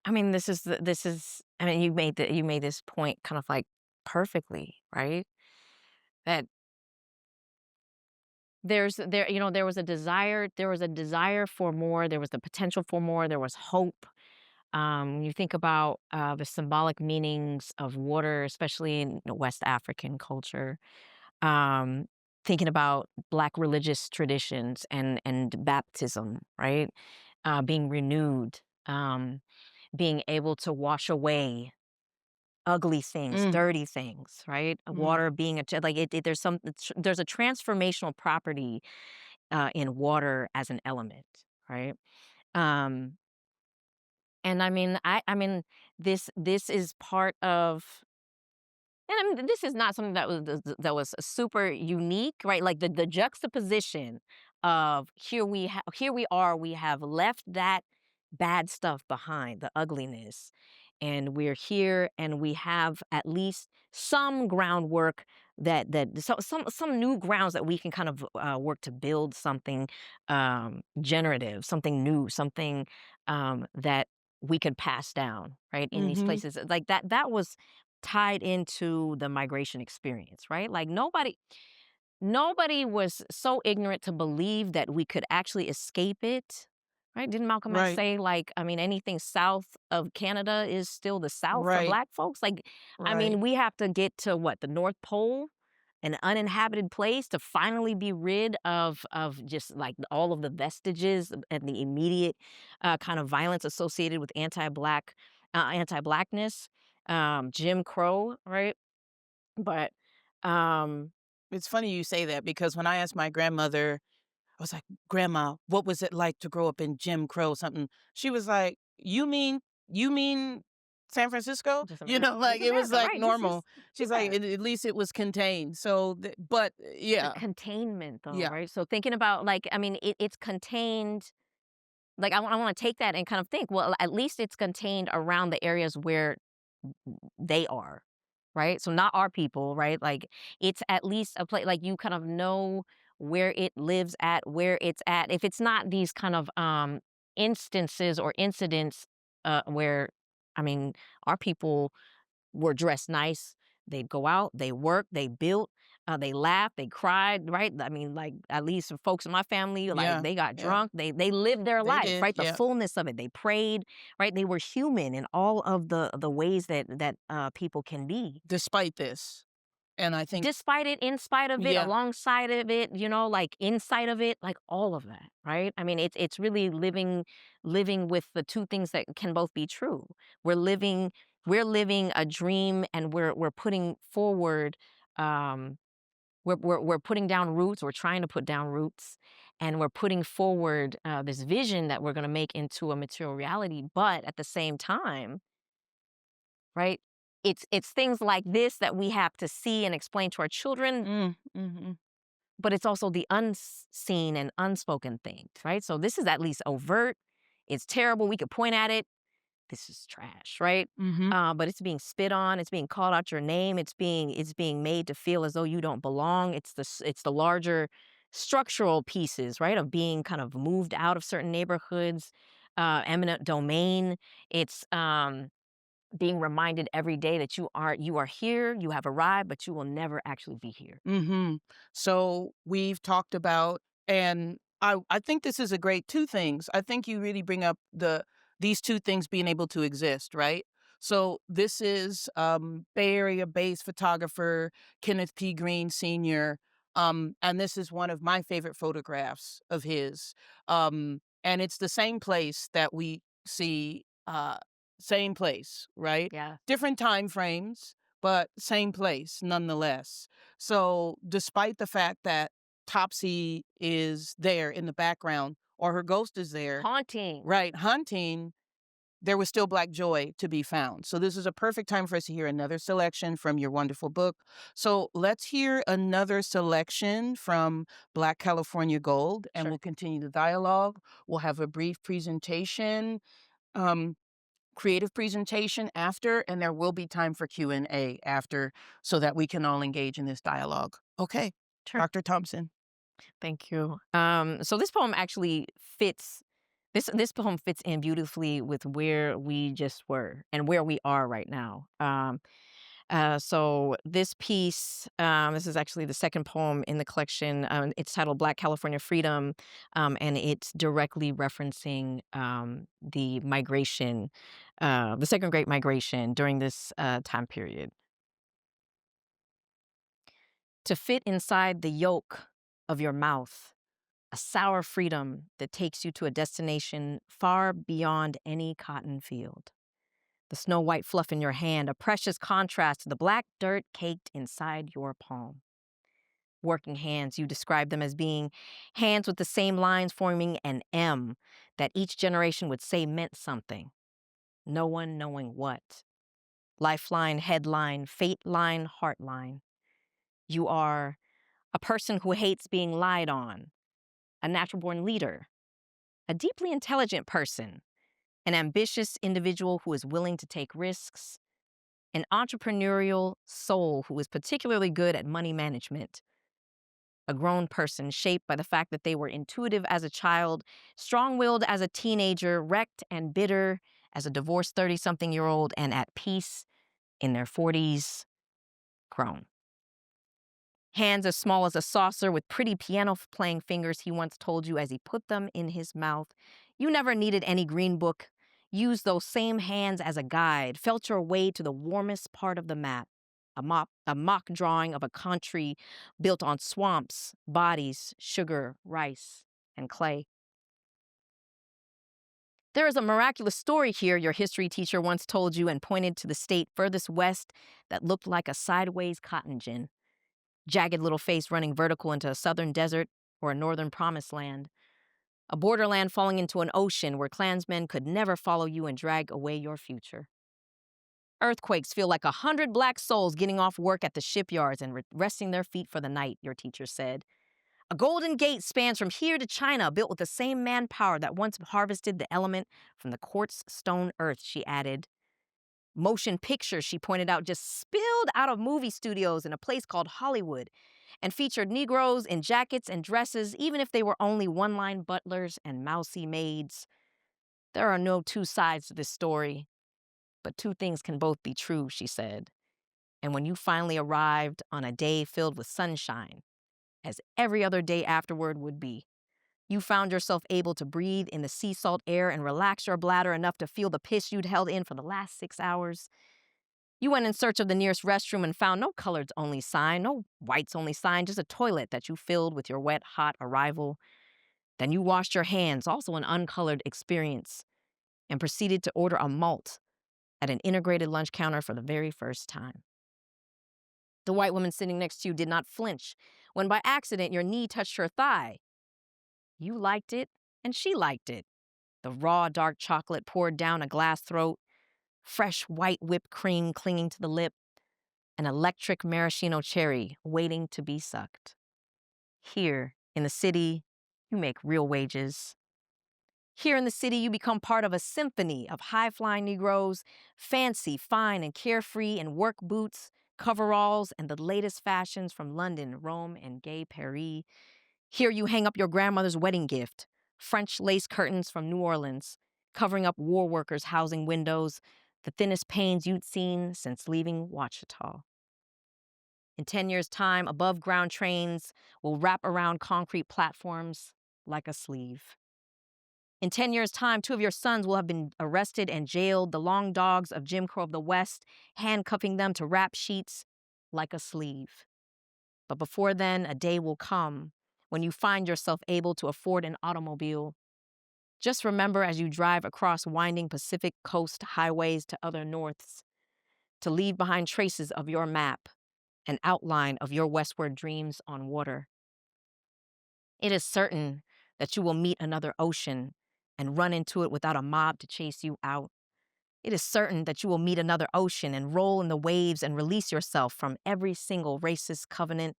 I mean, this is I mean, you made this point kind of like perfectly, right? That there was a desire for more, there was the potential for more, there was hope. You think about the symbolic meanings of water, especially in West African culture. Um, Thinking about Black religious traditions and baptism, right? Being renewed, being able to wash away ugly things, Mm, dirty things, right? mm. Water being like there's a transformational property in water as an element, right? Um, and I mean, this is part of and I mean, this is not something that was super unique, right? Like the juxtaposition of here we are, we have left that bad stuff behind, the ugliness, and we're here, and we have at least some groundwork some new grounds that we can kind of work to build something generative, something new, something that we could pass down, right? In these Mhm. places, like that was tied into the migration experience, right? Like nobody was so ignorant to believe that we could actually escape it, right? Didn't Malcolm X Right, say, like, I mean, anything south of Canada is still the South for right, Black folks? Like, I right. mean, we have to get to what, the North Pole, an uninhabited place to finally be rid of just like all of the vestiges and the immediate kind of violence associated with anti-blackness, Jim Crow, right? But um, It's funny you say that because when I asked my grandmother, I was like, "Grandma, what was it like to grow up in Jim Crow something?" She was like, you mean San Francisco?" Like, just it was, America, like, right? normal. She's like, Yeah. At least it was contained." So, The yeah, containment though, yeah. right? So thinking about like, I mean, it's contained. Like I want to take that and kind of think, well, at least it's contained around the areas where they are. right? So not our people, right? Like it's at least a place like you kind of know where it lives at, where it's at. If it's not these kind of instances or incidents where I mean, our people were dressed nice. They'd go out, they worked, they built, they laughed, they cried, right? I mean, like at least for folks in my family, like Yeah. they got Yeah. drunk, they lived their They life, did. right? The Yeah. fullness of it. They prayed, right? They were human in all of the ways that people can be. Despite this. And I think, Despite it, in spite of it, yeah. alongside of it, like inside of it, like all of that, right? I mean, it's really living with the two things that can both be true. We're living we're living a dream, and we're putting forward um we're putting down roots. We're trying to put down roots, and we're putting forward this vision that we're going to make into a material reality. But at the same time, right? It's things like this that we have to see and explain to our children, Mhm. but it's also the unseen and unspoken things, right? So this is at least overt. It's terrible. We could point at it. This is trash, right? Mhm. But it's being spit on. It's being called out your name. It's being made to feel as though you don't belong. It's the larger structural pieces, right, of being kind of moved out of certain neighborhoods, eminent domain. It's being reminded every day that you are here, you have arrived, but you will never actually be here. Mhm. So we've talked about, and I think this is a great two things. I think you really bring up these two things being able to exist, right? So this is Bay Area based photographer Kenneth P. Green Sr. And this is one of my favorite photographs of his. And it's the same place that we see, same place, right? Yeah. Different time frames, but same place nonetheless. So, despite the fact that Topsy is there in the background or her ghost is there, Haunting. right, hunting, there was still black joy to be found. So, this is a perfect time for us to hear another selection from your wonderful book. So, let's hear another selection from Black California Gold, and Sure. we'll continue the dialogue. We'll have a brief presentation. Um, Creative presentation after, and there will be time for Q&A after so that we can all engage in this dialogue. Okay, Sure. Dr. Thompson. Thank you. So this poem actually fits. This poem fits in beautifully with where we just were and where we are right now. So this piece, this is actually the second poem in the collection. It's titled "Black California Freedom," and it's directly referencing the migration, the Second Great Migration during this time period. To fit inside the yolk of your mouth, a sour freedom that takes you to a destination far beyond any cotton field. The snow white fluff in your hand, a precious contrast to the black dirt caked inside your palm. Working hands, you describe them as being hands with the same lines forming an M that each generation would say meant something. No one knowing what. Lifeline, headline, fate line, heart line. You are a person who hates being lied on, a natural born leader, a deeply intelligent person, an ambitious individual who is willing to take risks, an entrepreneurial soul who is particularly good at money management, a grown person shaped by the fact that they were intuitive as a child, strong willed as a teenager, wrecked and bitter as a divorced 30-something-year-old, and at peace in their 40s, grown. Hands as small as a saucer with pretty piano playing fingers, he once told you as he put them in his mouth. You never needed any green book. Use those same hands as a guide. Felt your way to the warmest part of the map. A mock drawing of a country built on swamps, bodies, sugar, rice, and clay. There is a miraculous story here, your history teacher once told you, and pointed to the state furthest west that looked like a sideways cotton gin. Jagged little face running vertical into a southern desert or a northern promised land. A borderland falling into an ocean where clansmen could never follow you and drag away your future. Earthquakes feel like 100 black souls getting off work at the shipyards and resting their feet for the night, your teacher said. A golden gate spans from here to China, built with the same manpower that once harvested the element from the quartz stone earth, she added. Motion pictures, she pointed out, just spilled out of movie studios in a place called Hollywood and featured Negroes in jackets and dresses, even if they were only one-line butlers and mousy maids. There are no two sides to this story, but two things can both be true, she said. And when you finally arrived on a day filled with sunshine, as every other day afterward would be, you found yourself able to breathe in the sea salt air and relax your bladder enough to feel the piss you'd held in for the last 6 hours. You went in search of the nearest restroom and found no coloreds only sign, no whites only sign, just a toilet that you filled with your wet, hot arrival. Then you washed your hands, also an uncolored experience, and proceeded to order a malt at an integrated lunch counter for the very first time. The white woman sitting next to you did not flinch when by accident your knee touched her thigh. You liked it, and she liked it. The raw, dark chocolate poured down a glass throat, fresh white whipped cream clinging to the lip, an electric maraschino cherry waiting to be sucked. Here, in the city, you make real wages. Here in the city, you become part of a symphony of high-flying Negroes, fancy, fine, and carefree in work boots, coveralls, and the latest fashions from London, Rome, and gay Paris. Here you hang up your grandmother's wedding gift, French lace curtains from New Orleans, covering up war workers' housing windows, the thinnest panes you'd seen since leaving Ouachita. In 10 years' time, above-ground trains will wrap around concrete platforms like a sleeve. In 10 years' time, 2 of your sons will have been arrested and jailed, the long dogs of Jim Crow of the West, handcuffing them to wrap sheets like a sleeve. But before then, a day will come when you find yourself able to afford an automobile. Just remember as you drive across winding Pacific Coast highways to other norths, to leave behind traces of your map, an outline of your westward dreams on water. It is certain that you will meet another ocean and run into it without a mob to chase you out. It is certain that you will meet another ocean and roll in the waves and release yourself from every single racist covenant,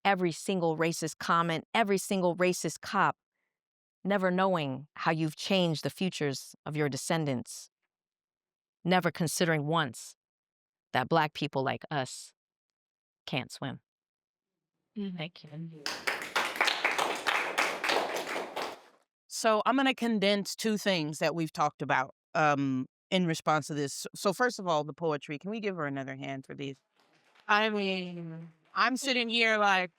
every single racist comment, every single racist cop, never knowing how you've changed the futures of your descendants, never considering once that Black people like us can't swim. Thank you. So I'm going to condense two things that we've talked about in response to this. So first of all, the poetry. Can we give her another hand for these? I mean, I'm sitting here like,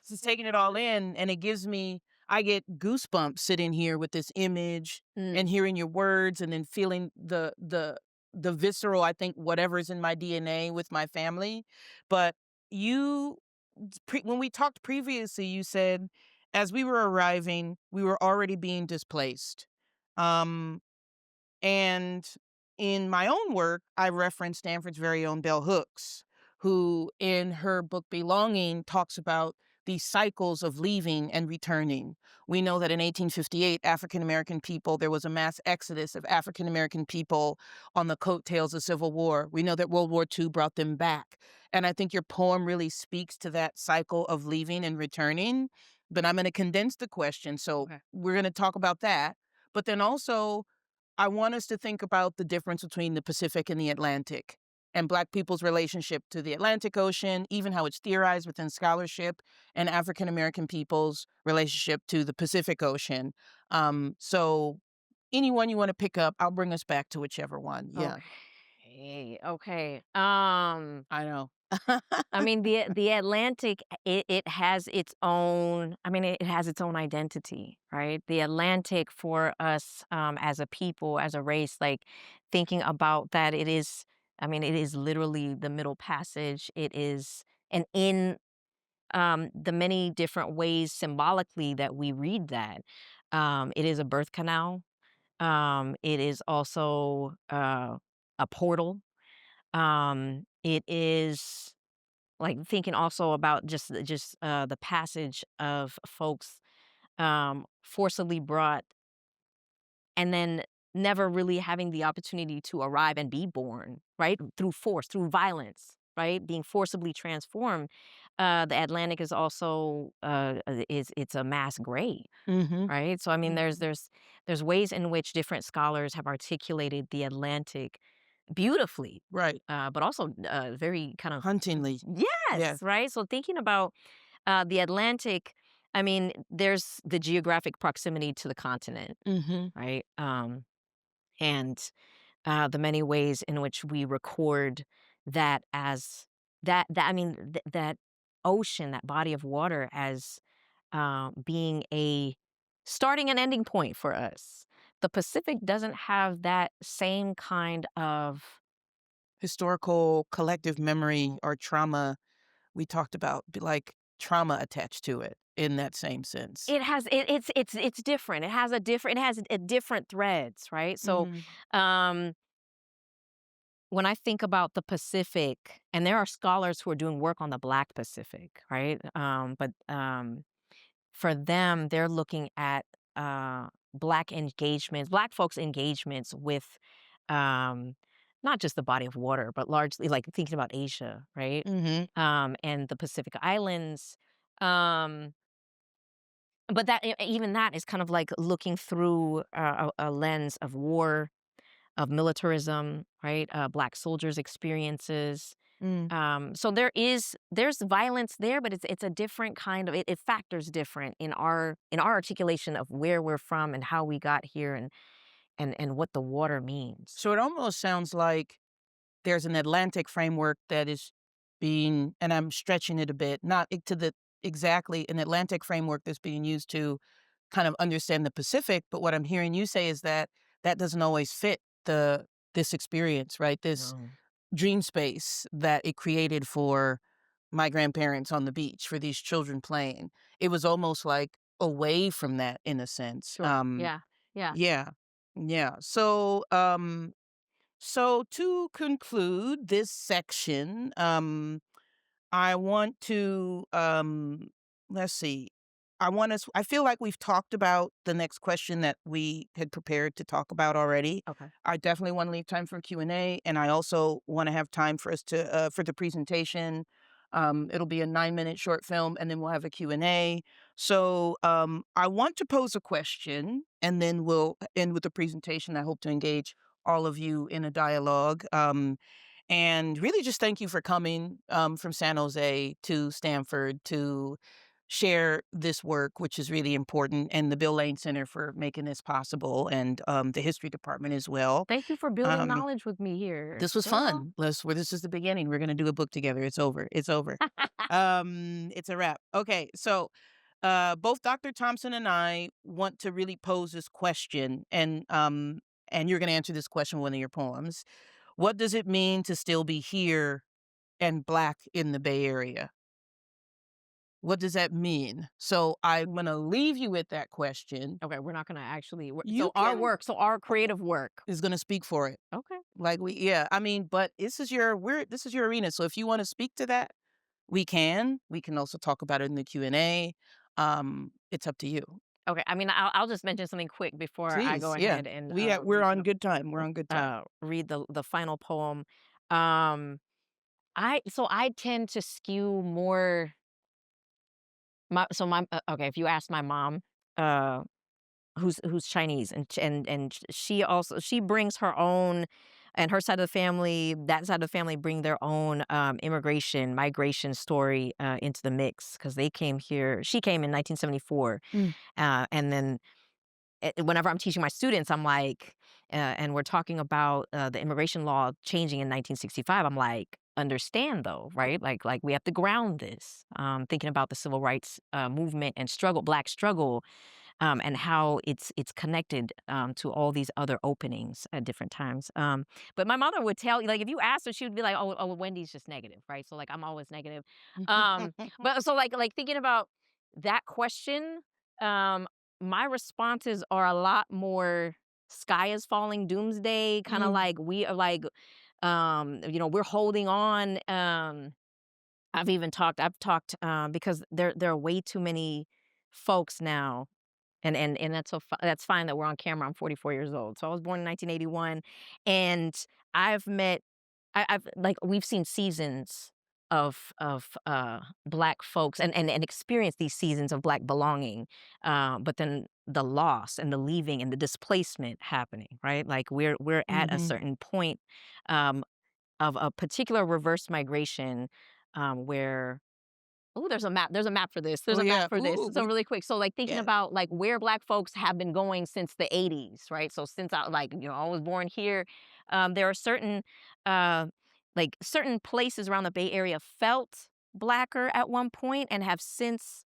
just taking it all in, and it gives me, I get goosebumps sitting here with this image and hearing your words, and then feeling the visceral, I think, whatever's in my DNA with my family. But you, when we talked previously, you said as we were arriving, we were already being displaced. Um, and in my own work, I reference Stanford's very own Bell Hooks, who in her book Belonging talks about these cycles of leaving and returning. We know that in 1858, African-American people, there was a mass exodus of African-American people on the coattails of Civil War. We know that World War II brought them back. And I think your poem really speaks to that cycle of leaving and returning. But I'm going to condense the question. So Okay. we're going to talk about that. But then also, I want us to think about the difference between the Pacific and the Atlantic, and Black people's relationship to the Atlantic Ocean, even how it's theorized within scholarship, and African American people's relationship to the Pacific Ocean. So anyone you want to pick up, I'll bring us back to whichever one. Yeah, Okay. I know. I mean, the Atlantic, it has its own, I mean, it has its own identity, right? The Atlantic for us, as a people, as a race, like thinking about that, it is, I mean, it is literally the Middle Passage. It is, and in the many different ways symbolically that we read that, it is a birth canal. It is also a portal. It is like thinking also about just the passage of folks forcibly brought and then never really having the opportunity to arrive and be born, right? Through force, through violence, right? Being forcibly transformed. The Atlantic is also is it's a mass grave, Mm-hmm. right? So I mean, there's ways in which different scholars have articulated the Atlantic beautifully, Right. but also very kind of Huntingly. yes, Yeah. right. So thinking about the Atlantic, I mean, there's the geographic proximity to the continent, Mm-hmm. right? And the many ways in which we record that as that I mean that ocean, that body of water as being a starting and ending point for us. The Pacific doesn't have that same kind of Historical collective memory or trauma we talked about, like trauma attached to it in that same sense. it has it's different. It has a different threads, right? So Mm-hmm. um when I think about the Pacific, and there are scholars who are doing work on the Black Pacific, right? But for them, they're looking at Black folks' engagements with um, not just the body of water, but largely like thinking about Asia, right? Mm-hmm. And the Pacific Islands. Um, but even that is kind of like looking through a lens of war, of militarism, right? Black soldiers' experiences. Mm. So there's violence there, but it's a different kind of it factors different in our articulation of where we're from and how we got here and what the water means. So it almost sounds like there's an Atlantic framework that is being, and I'm stretching it a bit, not to the exactly an Atlantic framework that's being used to kind of understand the Pacific. But what I'm hearing you say is that that doesn't always fit this experience, right? This No. dream space that it created for my grandparents on the beach, for these children playing. It was almost like away from that in a sense. Sure. Yeah. Yeah. Yeah. Yeah. So to conclude this section, I want to let's see. I feel like we've talked about the next question that we had prepared to talk about already. Okay. I definitely want to leave time for Q&A, and I also want to have time for us to for the presentation. It'll be a 9-minute short film, and then we'll have a Q&A. So I want to pose a question, and then we'll end with the presentation. I hope to engage all of you in a dialogue. And really just thank you for coming from San Jose to Stanford to share this work, which is really important, and the Bill Lane Center for making this possible, and the history department as well. Thank you for building Um, knowledge with me here, this was girl. fun. This is the beginning. We're going to do a book together. It's over. It's over. It's a wrap. Okay, so both Dr. Thompson and I want to really pose this question, and you're going to answer this question with one of your poems. What does it mean to still be here and Black in the Bay Area? What does that mean? So I'm going to leave you with that question. Okay, we're not gonna actually. You So our can work, so our creative work. is going to speak for it. Okay. Like yeah, I mean, but this is your arena. So if you want to speak to that, we can. We can also talk about it in the Q&A. It's up to you. Okay. I mean, I'll just mention something quick before I go Please. Yeah. ahead and We're on good time. We're on good time. read the final poem. Um, I tend to skew more my okay, if you ask my mom, uh, who's Chinese, she brings her own, and her side of the family, that side of the family bring their own migration story into the mix because they came here. She came in 1974, Mm. and then whenever I'm teaching my students, I'm like, and we're talking about the immigration law changing in 1965. I'm like, understand though, right? Like we have to ground this. Thinking about the civil rights movement and struggle, Black struggle, and how it's connected to all these other openings at different times. But my mother would tell you, like, if you asked her, she would be like, "Oh, Wendy's just negative, right?" So like, I'm always negative. But so like thinking about that question, um, my responses are a lot more sky is falling, doomsday, kind of Mm. like we are like, we're holding on. I've talked because there are way too many folks now, and that's fine that we're on camera. I'm 44 years old, so I was born in 1981, and I've met I've like we've seen seasons of Black folks and experience these seasons of Black belonging, but then the loss and the leaving and the displacement happening, right? Like we're at a Mhm. certain point um, of a particular reverse migration where oh, there's a map. There's a map for this. There's Oh, a map yeah. for this. Ooh, So we really quick. So like thinking yeah. about like where Black folks have been going since the '80s, right? So since I like I was born here, there are certain certain places around the Bay Area felt blacker at one point and have since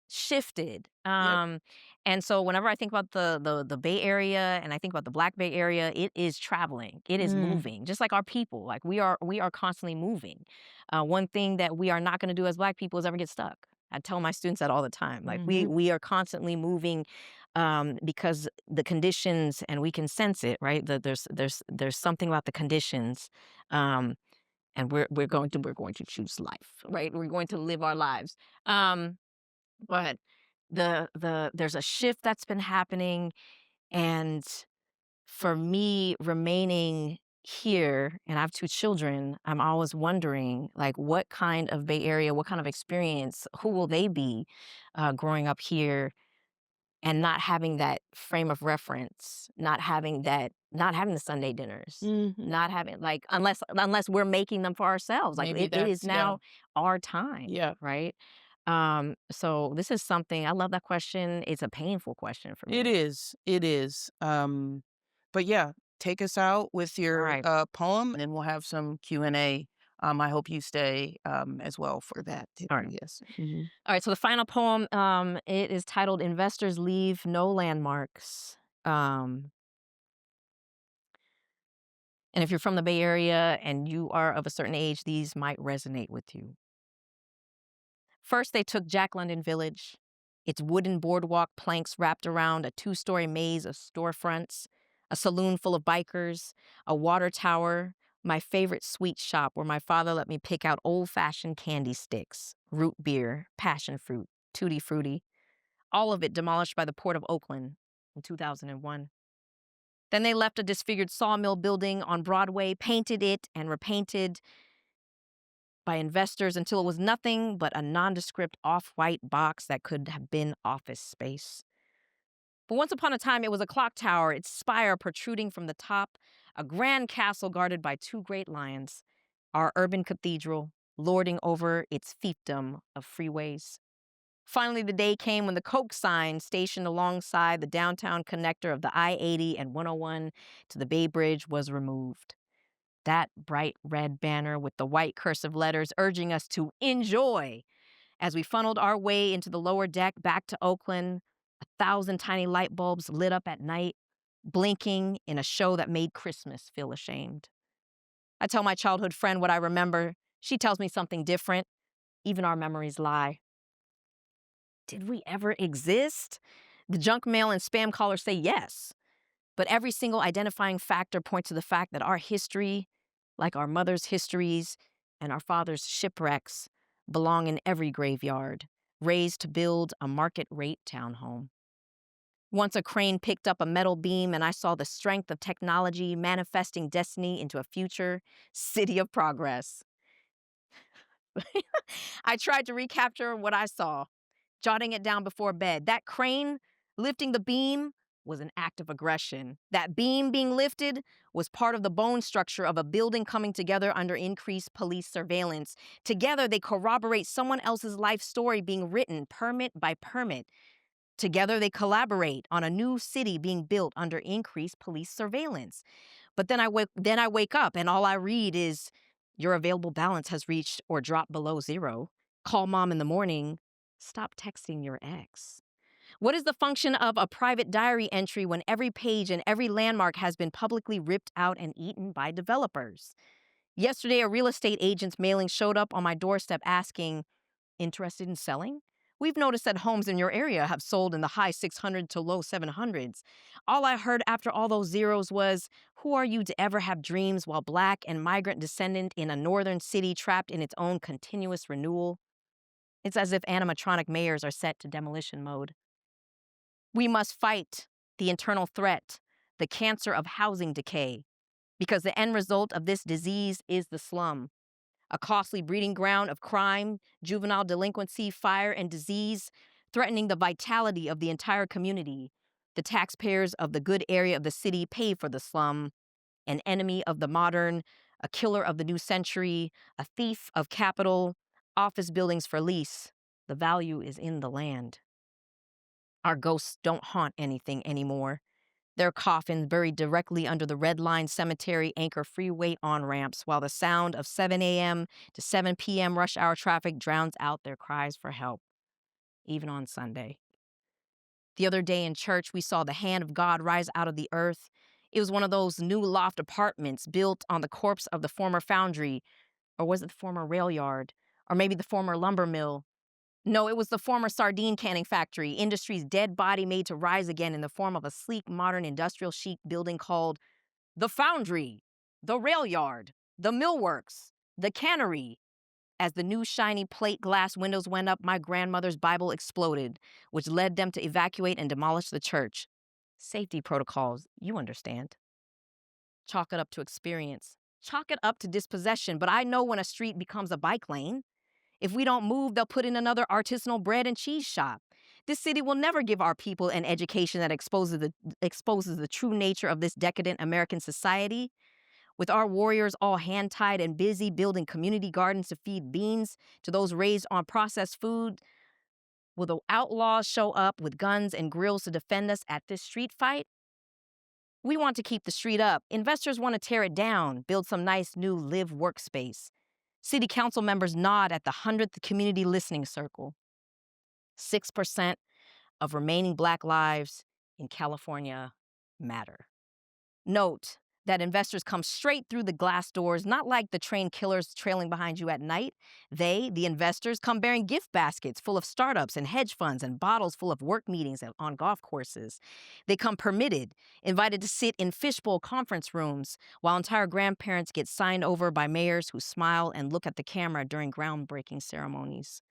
shifted. Yep. And so whenever I think about the Bay Area and I think about the Black Bay Area, it is traveling. It is Mm. moving, just like our people. Like we are constantly moving. One thing that we are not going to do as Black people is ever get stuck. I tell my students that all the time. Like we Mhm. we are constantly moving because the conditions and we can sense it, right? That there's something about the conditions. Um, and we're going to choose life, right? We're going to live our lives. Um, but there's a shift that's been happening, and for me remaining here, and I have 2 children, I'm always wondering, like, what kind of Bay Area, what kind of experience, who will they be, growing up here and not having that frame of reference, not having the Sunday dinners, Mhm. not having like unless we're making them for ourselves. Like Maybe it is that's yeah. now our time, Yeah. right? So this is something I love that question. It's a painful question for It me. is. It is. But yeah, take us out with All your right. poem, and then we'll have some Q&A. I hope you stay as well for that too. All right. Yes. Mhm. All right. So the final poem, it is titled Investors Leave No Landmarks. Um, and if you're from the Bay Area and you are of a certain age, these might resonate with you. First, they took Jack London Village, its wooden boardwalk planks wrapped around a 2-story maze of storefronts, a saloon full of bikers, a water tower, my favorite sweet shop where my father let me pick out old-fashioned candy sticks, root beer, passion fruit, tutti frutti, all of it demolished by the Port of Oakland in 2001. Then they left a disfigured sawmill building on Broadway, painted it and repainted by investors until it was nothing but a nondescript off-white box that could have been office space. But once upon a time, it was a clock tower, its spire protruding from the top, a grand castle guarded by 2 great lions, our urban cathedral lording over its fiefdom of freeways. Finally, the day came when the Coke sign stationed alongside the downtown connector of the I-80 and 101 to the Bay Bridge was removed. That bright red banner with the white cursive letters urging us to enjoy as we funneled our way into the lower deck back to Oakland, 1,000 tiny light bulbs lit up at night, blinking in a show that made Christmas feel ashamed. I tell my childhood friend what I remember. She tells me something different. Even our memories lie. Did we ever exist? The junk mail and spam callers say yes. But every single identifying factor points to the fact that our history, like our mother's histories and our father's shipwrecks, belong in every graveyard, raised to build a market rate townhome. Once a crane picked up a metal beam and I saw the strength of technology manifesting destiny into a future city of progress. I tried to recapture what I saw, jotting it down before bed. That crane lifting the beam was an act of aggression. That beam being lifted was part of the bone structure of a building coming together under increased police surveillance. Together, they corroborate someone else's life story being written permit by permit. Together, they collaborate on a new city being built under increased police surveillance. But then I wake up and all I read is your available balance has reached or dropped below zero. Call mom in the morning. Stop texting your ex. What is the function of a private diary entry when every page and every landmark has been publicly ripped out and eaten by developers? Yesterday, a real estate agent's mailing showed up on my doorstep asking, interested in selling? We've noticed that homes in your area have sold in the high 600 to low 700s. All I heard after all those zeros was, who are you to ever have dreams while Black and migrant descendant in a northern city trapped in its own continuous renewal? It's as if animatronic mayors are set to demolition mode. We must fight the internal threat, the cancer of housing decay, because the end result of this disease is the slum. a costly breeding ground of crime, juvenile delinquency, fire, and disease, threatening the vitality of the entire community. The taxpayers of the good area of the city pay for the slum, an enemy of the modern, a killer of the new century, a thief of capital, office buildings for lease. The value is in the land. Our ghosts don't haunt anything anymore. Their coffins buried directly under the Red Line Cemetery anchor freeway on-ramps, while the sound of 7 a.m. to 7 p.m. rush hour traffic drowns out their cries for help, even on Sunday. The other day in church, we saw the hand of God rise out of the earth. It was one of those new loft apartments built on the corpse of the former foundry, or was it the former rail yard, or maybe the former lumber mill? No, it was the former sardine canning factory, industry's dead body made to rise again in the form of a sleek, modern, industrial chic building called the Foundry, the Rail Yard, the Millworks, the Cannery. As the new shiny plate glass windows went up, my grandmother's Bible exploded, which led them to evacuate and demolish the church. Safety protocols, you understand. Chalk it up to experience. Chalk it up to dispossession, but I know when a street becomes a bike lane. If we don't move, they'll put in another artisanal bread and cheese shop. This city will never give our people an education that exposes the true nature of this decadent American society. With our warriors all hand-tied and busy building community gardens to feed beans to those raised on processed food, will the outlaws show up with guns and grills to defend us at this street fight? We want to keep the street up. Investors want to tear it down, build some nice new live workspace. City council members nod at the 100th community listening circle. 6% of remaining Black lives in California matter. Note that investors come straight through the glass doors, not like the train killers trailing behind you at night. They, the investors, come bearing gift baskets full of startups and hedge funds and bottles full of work meetings on golf courses. They come permitted, invited to sit in fishbowl conference rooms, while entire grandparents get signed over by mayors who smile and look at the camera during groundbreaking ceremonies.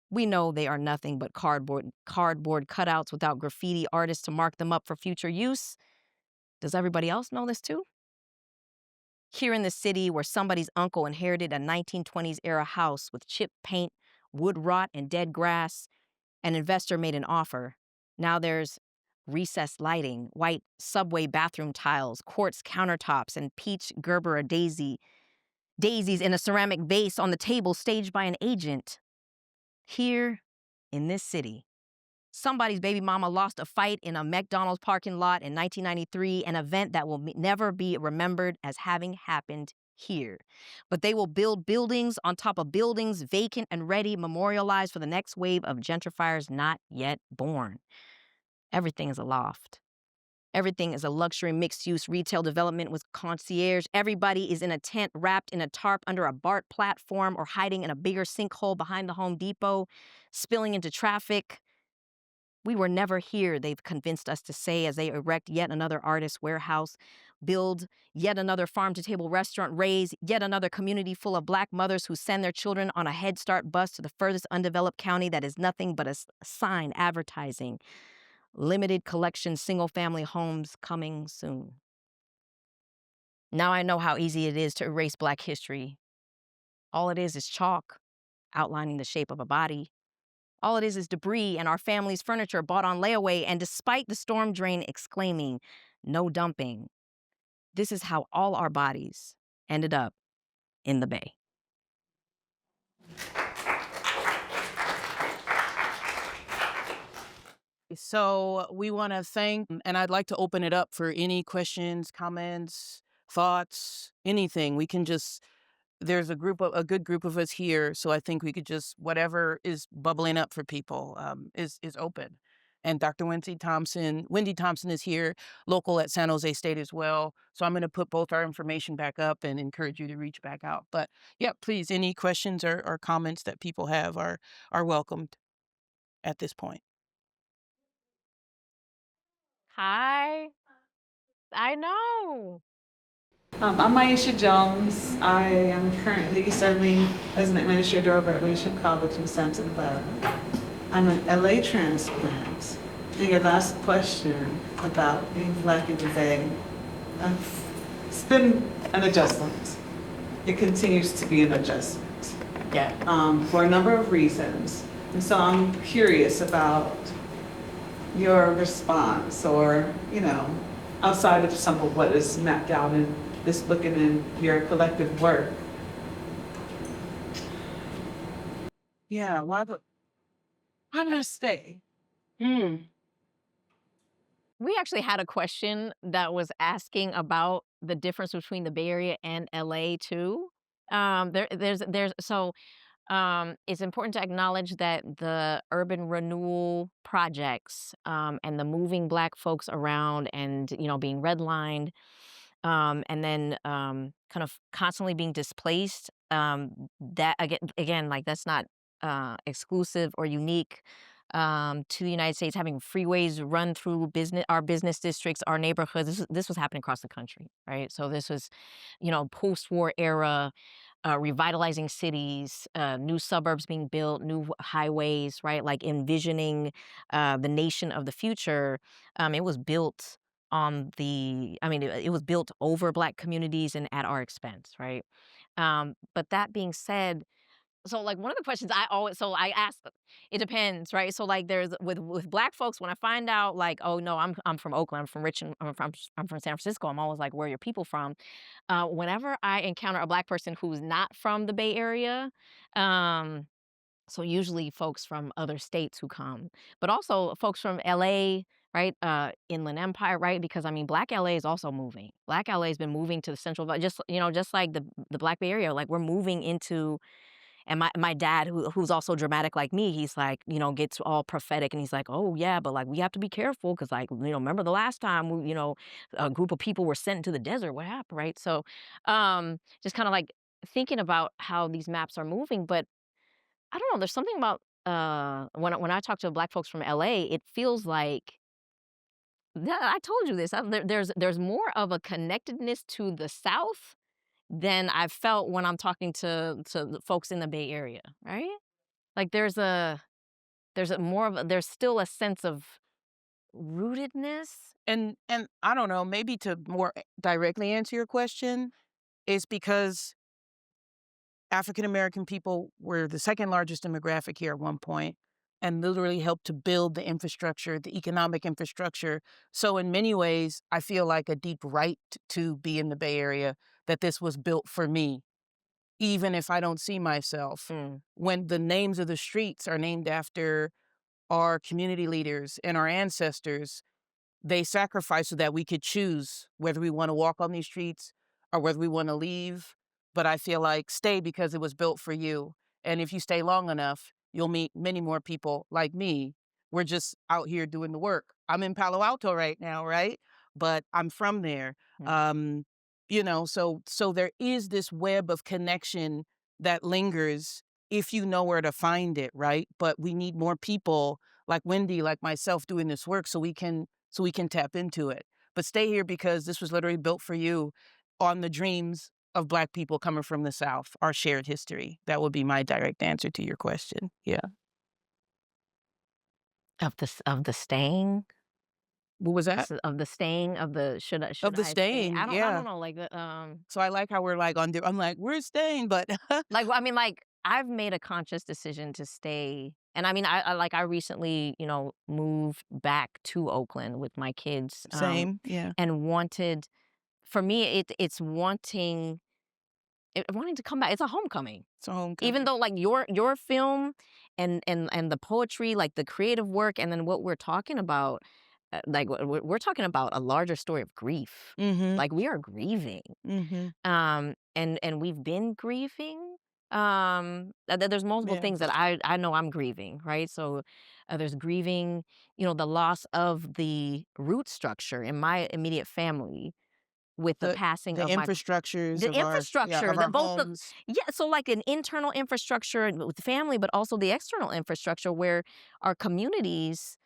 We know they are nothing but cardboard cutouts without graffiti artists to mark them up for future use. Does everybody else know this too? Here in the city where somebody's uncle inherited a 1920s era house with chipped paint, wood rot, and dead grass, an investor made an offer. Now there's recessed lighting, white subway bathroom tiles, quartz countertops, and peach Gerber daisies in a ceramic vase on the table staged by an agent. Here in this city, somebody's baby mama lost a fight in a McDonald's parking lot in 1993, an event that will never be remembered as having happened here. But they will build buildings on top of buildings, vacant and ready, memorialized for the next wave of gentrifiers not yet born. Everything is a loft. Everything is a luxury mixed-use retail development with concierge. Everybody is in a tent wrapped in a tarp under a BART platform or hiding in a bigger sinkhole behind the Home Depot, spilling into traffic. We were never here, they've convinced us to say, as they erect yet another artist warehouse, build yet another farm-to-table restaurant, raise yet another community full of Black mothers who send their children on a Head Start bus to the furthest undeveloped county that is nothing but a sign advertising. Limited collection single-family homes coming soon. Now I know how easy it is to erase Black history. All it is chalk, outlining the shape of a body. All it is debris and our family's furniture bought on layaway, and despite the storm drain exclaiming, "No dumping," this is how all our bodies ended up in the Bay. So we want to thank, and I'd like to open it up for any questions, comments, thoughts, anything. We can just, there's a good group of us here, so I think we could just, whatever is bubbling up for people is open. And Dr. Wendy Thompson is here, local at San Jose State as well. So I'm going to put both our information back up and encourage you to reach back out. But yeah, please, any questions or comments that people have are welcomed at this point. Hi. I know. I'm Aisha Jones. I am currently serving as an administrator over at Leadership College in Santa Clara. I'm an LA transplant. And your last question about being Black in the Bay, it's been an adjustment. it continues to be an adjustment. Yeah. For a number of reasons. And so I'm curious about your response, or, outside of some of what is mapped out in this book and in your collective work. Yeah, why did I stay? We actually had a question that was asking about the difference between the Bay Area and LA too. It's important to acknowledge that the urban renewal projects and the moving Black folks around and being redlined and then kind of constantly being displaced. That again, like that's not exclusive or unique to the United States. Having freeways run through our business districts, our neighborhoods. This was happening across the country, right? So this was, post-war era. Revitalizing cities, new suburbs being built, new highways, right? Like envisioning the nation of the future. It was built it was built over Black communities and at our expense, right? But that being said, so like one of the questions I ask, it depends, right? So like there's with Black folks, when I find out like, oh no, I'm from Oakland, I'm from Richmond, I'm from San Francisco, I'm always like, where are your people from? Whenever I encounter a Black person who's not from the Bay Area, um, so usually folks from other states who come, but also folks from LA, right? Inland Empire, right? Because I mean, Black LA is also moving. Black LA has been moving to the Central Valley, just like the Black Bay Area. Like we're moving into, and my dad, who's also dramatic like me, he's like, gets all prophetic, and he's like, oh yeah, but like we have to be careful because like remember the last time a group of people were sent into the desert, what happened, right? So, just kind of like thinking about how these maps are moving, but I don't know. There's something about when I talk to Black folks from LA, it feels like yeah, I told you this. There's more of a connectedness to the South than I've felt when I'm talking to the folks in the Bay Area, right? Like there's still a sense of rootedness. And I don't know, maybe to more directly answer your question, is because African American people were the second largest demographic here at one point and literally helped to build the infrastructure, the economic infrastructure. So in many ways, I feel like a deep right to be in the Bay Area, that this was built for me, even if I don't see myself. When the names of the streets are named after our community leaders and our ancestors, they sacrificed so that we could choose whether we want to walk on these streets or whether we want to leave. But I feel like stay because it was built for you. And if you stay long enough, you'll meet many more people like me. We're just out here doing the work. I'm in Palo Alto right now, right? But I'm from there. Um, so there is this web of connection that lingers if you know where to find it, right? But we need more people like Wendy, like myself, doing this work so we can tap into it. But stay here because this was literally built for you on the dreams of Black people coming from the South, our shared history. That would be my direct answer to your question. Yeah. Of the staying, What was that? of the staying, of the should Of the I stay? staying, I yeah. don't know, like the So I like how we're like I'm like, we're staying, but like I mean, like I've made a conscious decision to stay, and I mean, I recently moved back to Oakland with my kids, same, yeah. and wanted, for me it's wanting to come back. It's a homecoming. It's a homecoming. Even though like your film and the poetry, like the creative work, and then what we're talking about, like we're talking about a larger story of grief. Mm-hmm. Like we are grieving, Mm-hmm. and we've been grieving. There's multiple Yeah. things that I know I'm grieving, right? So there's grieving, the loss of the root structure in my immediate family with the passing The of infrastructures the of our infrastructure, of our homes. so like an internal infrastructure with the family, but also the external infrastructure where our communities,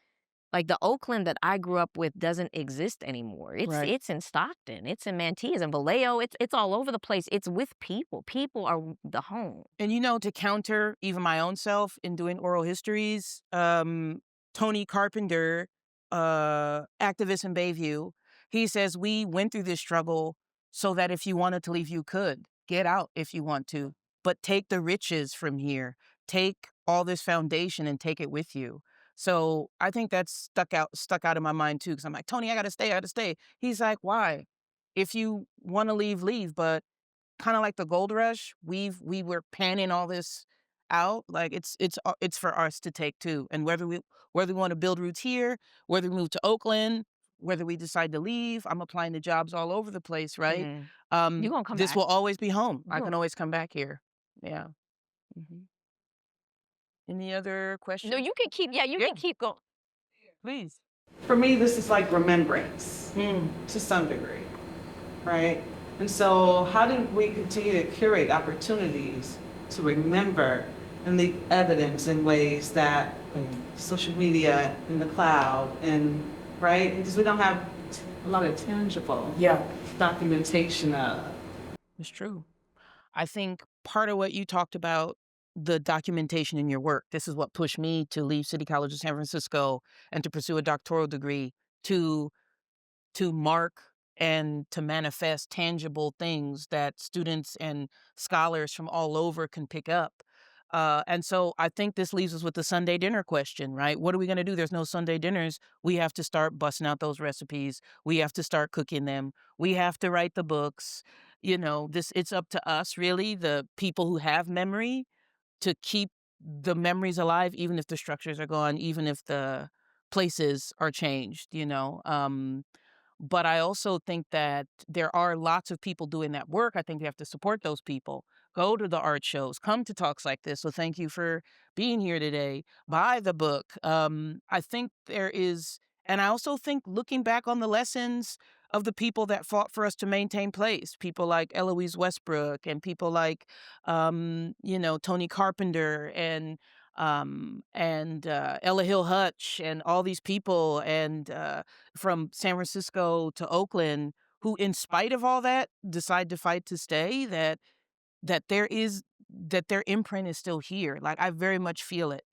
like the Oakland that I grew up with, doesn't exist anymore. Right. It's in Stockton, it's in Manti, it's in Vallejo, it's all over the place. It's with people. People are the home. And to counter even my own self in doing oral histories, Tony Carpenter, activist in Bayview, he says we went through this struggle so that if you wanted to leave, you could. get out if you want to, but take the riches from here. Take all this foundation and take it with you. So I think that's stuck out in my mind too, because I'm like, Tony, I gotta stay, I gotta stay. He's like, why? If you want to leave, leave. But kind of like the gold rush, we were panning all this out. Like it's for us to take too. And whether we want to build roots here, whether we move to Oakland, whether we decide to leave, I'm applying to jobs all over the place, right? Mm. You gonna come This back. will always be home. I You can gon- always come back here. Yeah. hmm Any other no, questions? you can keep. Yeah, you Yeah, can keep going. please. For me, this is like remembrance Mm. to some degree, right? And so, how do we continue to curate opportunities to remember and leave evidence in ways that social media in the cloud and right? Because we don't have a lot of tangible Yeah, documentation of. it's true. I think part of what you talked about, the documentation in your work, this is what pushed me to leave City College of San Francisco and to pursue a doctoral degree, to mark and to manifest tangible things that students and scholars from all over can pick up. And so I think this leaves us with the Sunday dinner question, right? What are we going to do? There's no Sunday dinners. We have to start busting out those recipes. We have to start cooking them. We have to write the books. It's up to us, really, the people who have memory, to keep the memories alive, even if the structures are gone, even if the places are changed. But I also think that there are lots of people doing that work. I think we have to support those people. Go to the art shows, come to talks like this. So thank you for being here today. Buy the book. I think there is, and I also think looking back on the lessons of the people that fought for us to maintain place, people like Eloise Westbrook and people like, Tony Carpenter and Ella Hill Hutch and all these people and from San Francisco to Oakland, who, in spite of all that, decide to fight to stay. That their imprint is still here. Like, I very much feel it.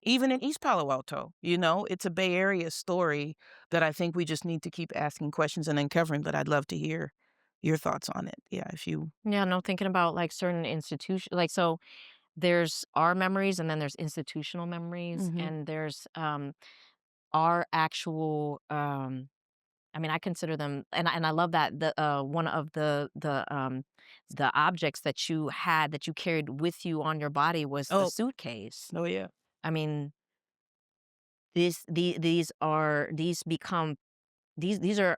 Even in East Palo Alto, it's a Bay Area story that I think we just need to keep asking questions and uncovering. But I'd love to hear your thoughts on it. Yeah, if you. Yeah, no, thinking about like certain institutions, like so. There's our memories, and then there's institutional memories, Mhm. and there's our actual. I mean, I consider them, and I love that the one of the objects that you had that you carried with you on your body was the Oh, suitcase. oh yeah, I mean, these become these are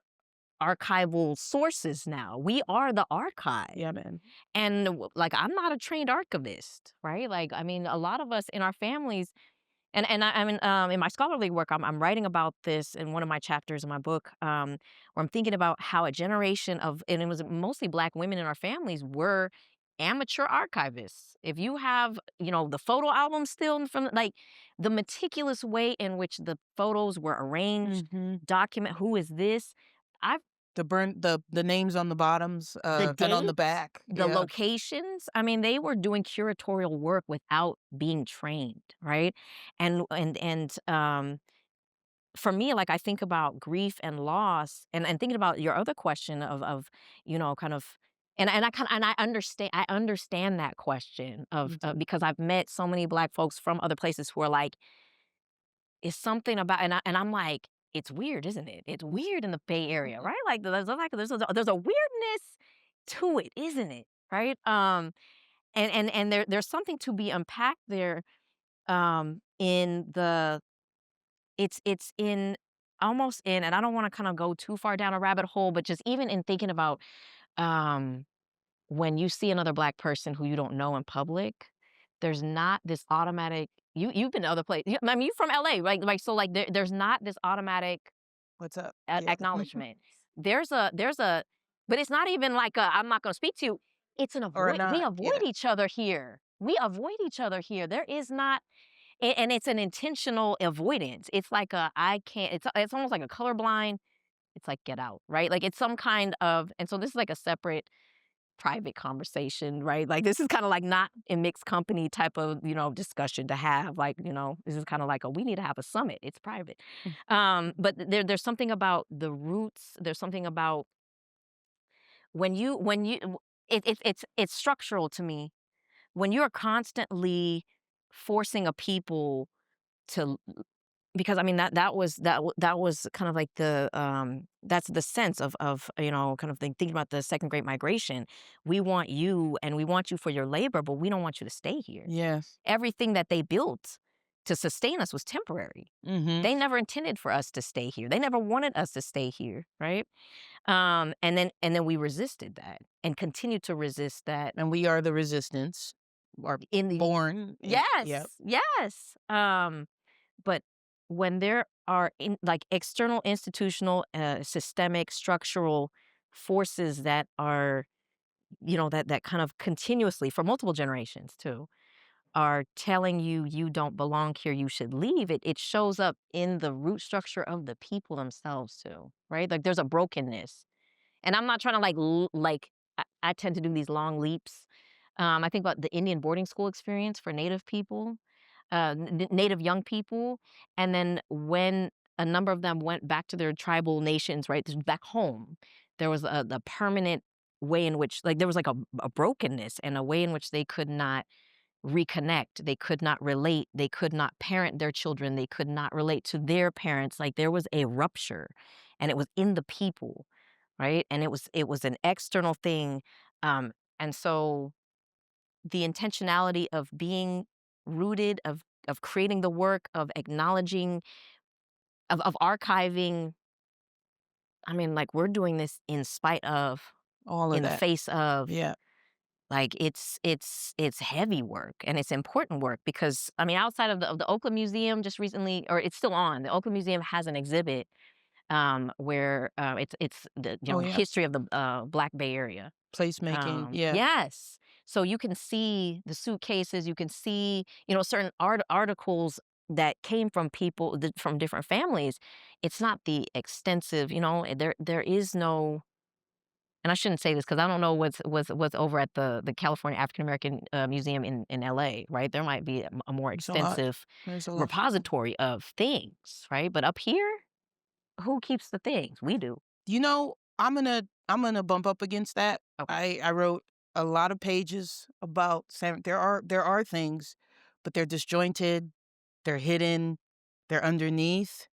archival sources now. We are the archive. yeah, man. And like, I'm not a trained archivist, right? Like, I mean, a lot of us in our families, I mean, in my scholarly work, I'm writing about this in one of my chapters in my book, where I'm thinking about how a generation of, and it was mostly Black women in our families, were amateur archivists. If you have, the photo album still from like the meticulous way in which the photos were arranged, hmm document who is this. I've the names on the bottoms The and on the dates, back. the Yeah. locations. I mean, they were doing curatorial work without being trained, right? And for me, like, I think about grief and loss, and thinking about your other question of kind of. And I understand that question of Me too. because I've met so many Black folks from other places who are like, it's something about, and I'm like, it's weird, isn't it? It's weird in the Bay Area, right? Like, there's a weirdness to it, isn't it? Right? And there's something to be unpacked there. In the it's in almost in, and I don't want to kind of go too far down a rabbit hole, but just even in thinking about um when you see another Black person who you don't know in public, there's not this automatic. You've been to other places. I mean, you from LA, right? Like, so, like, there's not this automatic What's up? Yeah. acknowledgement. There's a, but it's not even like a, I'm not going to speak to you. It's an Or avoid. We not. avoid Yeah. each other here. We avoid each other here. There is not, and it's an intentional avoidance. It's like a, I can't. It's almost like a colorblind. It's like, get out, right? Like, it's some kind of, and so this is like a separate private conversation, right? Like, this is kind of like not in mixed company type of, discussion to have. Like, this is kind of like a, we need to have a summit. It's private. Mm. But there's something about the roots. There's something about when you it's structural to me. When you're constantly forcing a people to, because I mean that was kind of like that's the sense of kind of thinking about the second great migration. We want you, and we want you for your labor, but we don't want you to stay here. Yes. Everything that they built to sustain us was temporary. Mm-hmm. They never intended for us to stay here. They never wanted us to stay here, right? And then we resisted that and continued to resist that And we are the resistance. Are in the born. Yep. yes. But when there are like external, institutional, systemic, structural forces that are, that kind of continuously for multiple generations too, are telling you you don't belong here, you should leave, it shows up in the root structure of the people themselves too, right? Like there's a brokenness. And I'm not trying to I tend to do these long leaps. I think about the Indian boarding school experience for Native people, Native young people, and then when a number of them went back to their tribal nations, right, back home, there was the permanent way in which, like, there was like a brokenness and a way in which they could not reconnect, they could not relate, they could not parent their children, they could not relate to their parents. Like there was a rupture, and it was in the people, right? And it was an external thing. And so the intentionality of being rooted, of creating the work, of acknowledging, of archiving. I mean, like, we're doing this in spite of, All of in the that. face of, Yeah. like, it's heavy work, and it's important work because, I mean, outside of the Oakland Museum just recently, or it's still on, the Oakland Museum has an exhibit, where, it's the, Oh, yeah. history of the, Black Bay Area. Placemaking. Yeah. Yes. So you can see the suitcases, you can see, certain articles that came from people from different families. It's not the extensive, there is no, and I shouldn't say this because I don't know what's over at the California African American Museum in LA, right? There might be a more There's a lot. extensive There's a lot. repository of things, right? But up here, who keeps the things? We do. I'm gonna bump up against that. Okay. I wrote a lot of pages about there are things, but they're disjointed, they're hidden, they're underneath.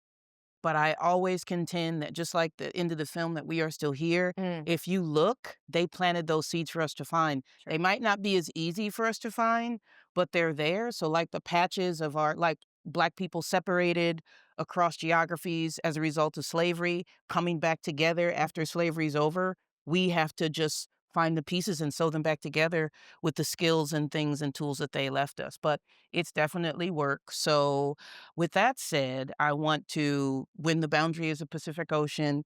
But I always contend that just like the end of the film, that we are still here. Mm, If you look, they planted those seeds for us to find. sure. They might not be as easy for us to find, but they're there. So like the patches of like Black people separated across geographies as a result of slavery, coming back together after slavery's over, we have to just find the pieces and sew them back together with the skills and things and tools that they left us. But it's definitely work. So with that said, I want to, when the boundary is the Pacific Ocean,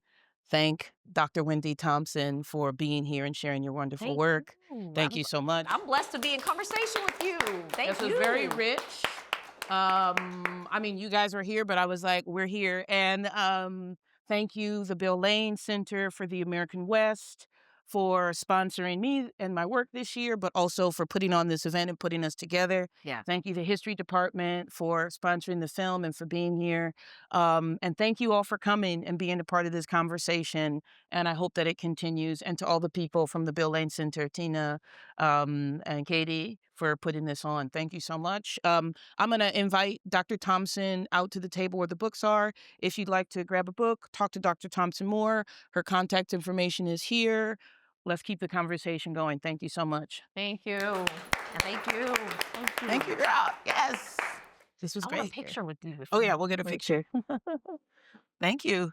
thank Dr. Wendy Thompson for being here and sharing your wonderful Thank work. you. Thank you so much. I'm blessed to be in conversation with you. Thank This you. was very rich. I mean, you guys were here, but I was like, we're here. And thank you, the Bill Lane Center for the American West, for sponsoring me and my work this year, but also for putting on this event and putting us together. Yeah. Thank you, the History Department, for sponsoring the film and for being here. And thank you all for coming and being a part of this conversation. And I hope that it continues. And to all the people from the Bill Lane Center, Tina and Katie, for putting this on. Thank you so much. I'm going to invite Dr. Thompson out to the table where the books are. If you'd like to grab a book, talk to Dr. Thompson more. Her contact information is here. Let's keep the conversation going. Thank you so much. Thank you. Thank you. Thank you. Thank you, girl. Yes. This was I great. want a picture with you. Oh, yeah, we'll get a picture. Thank you.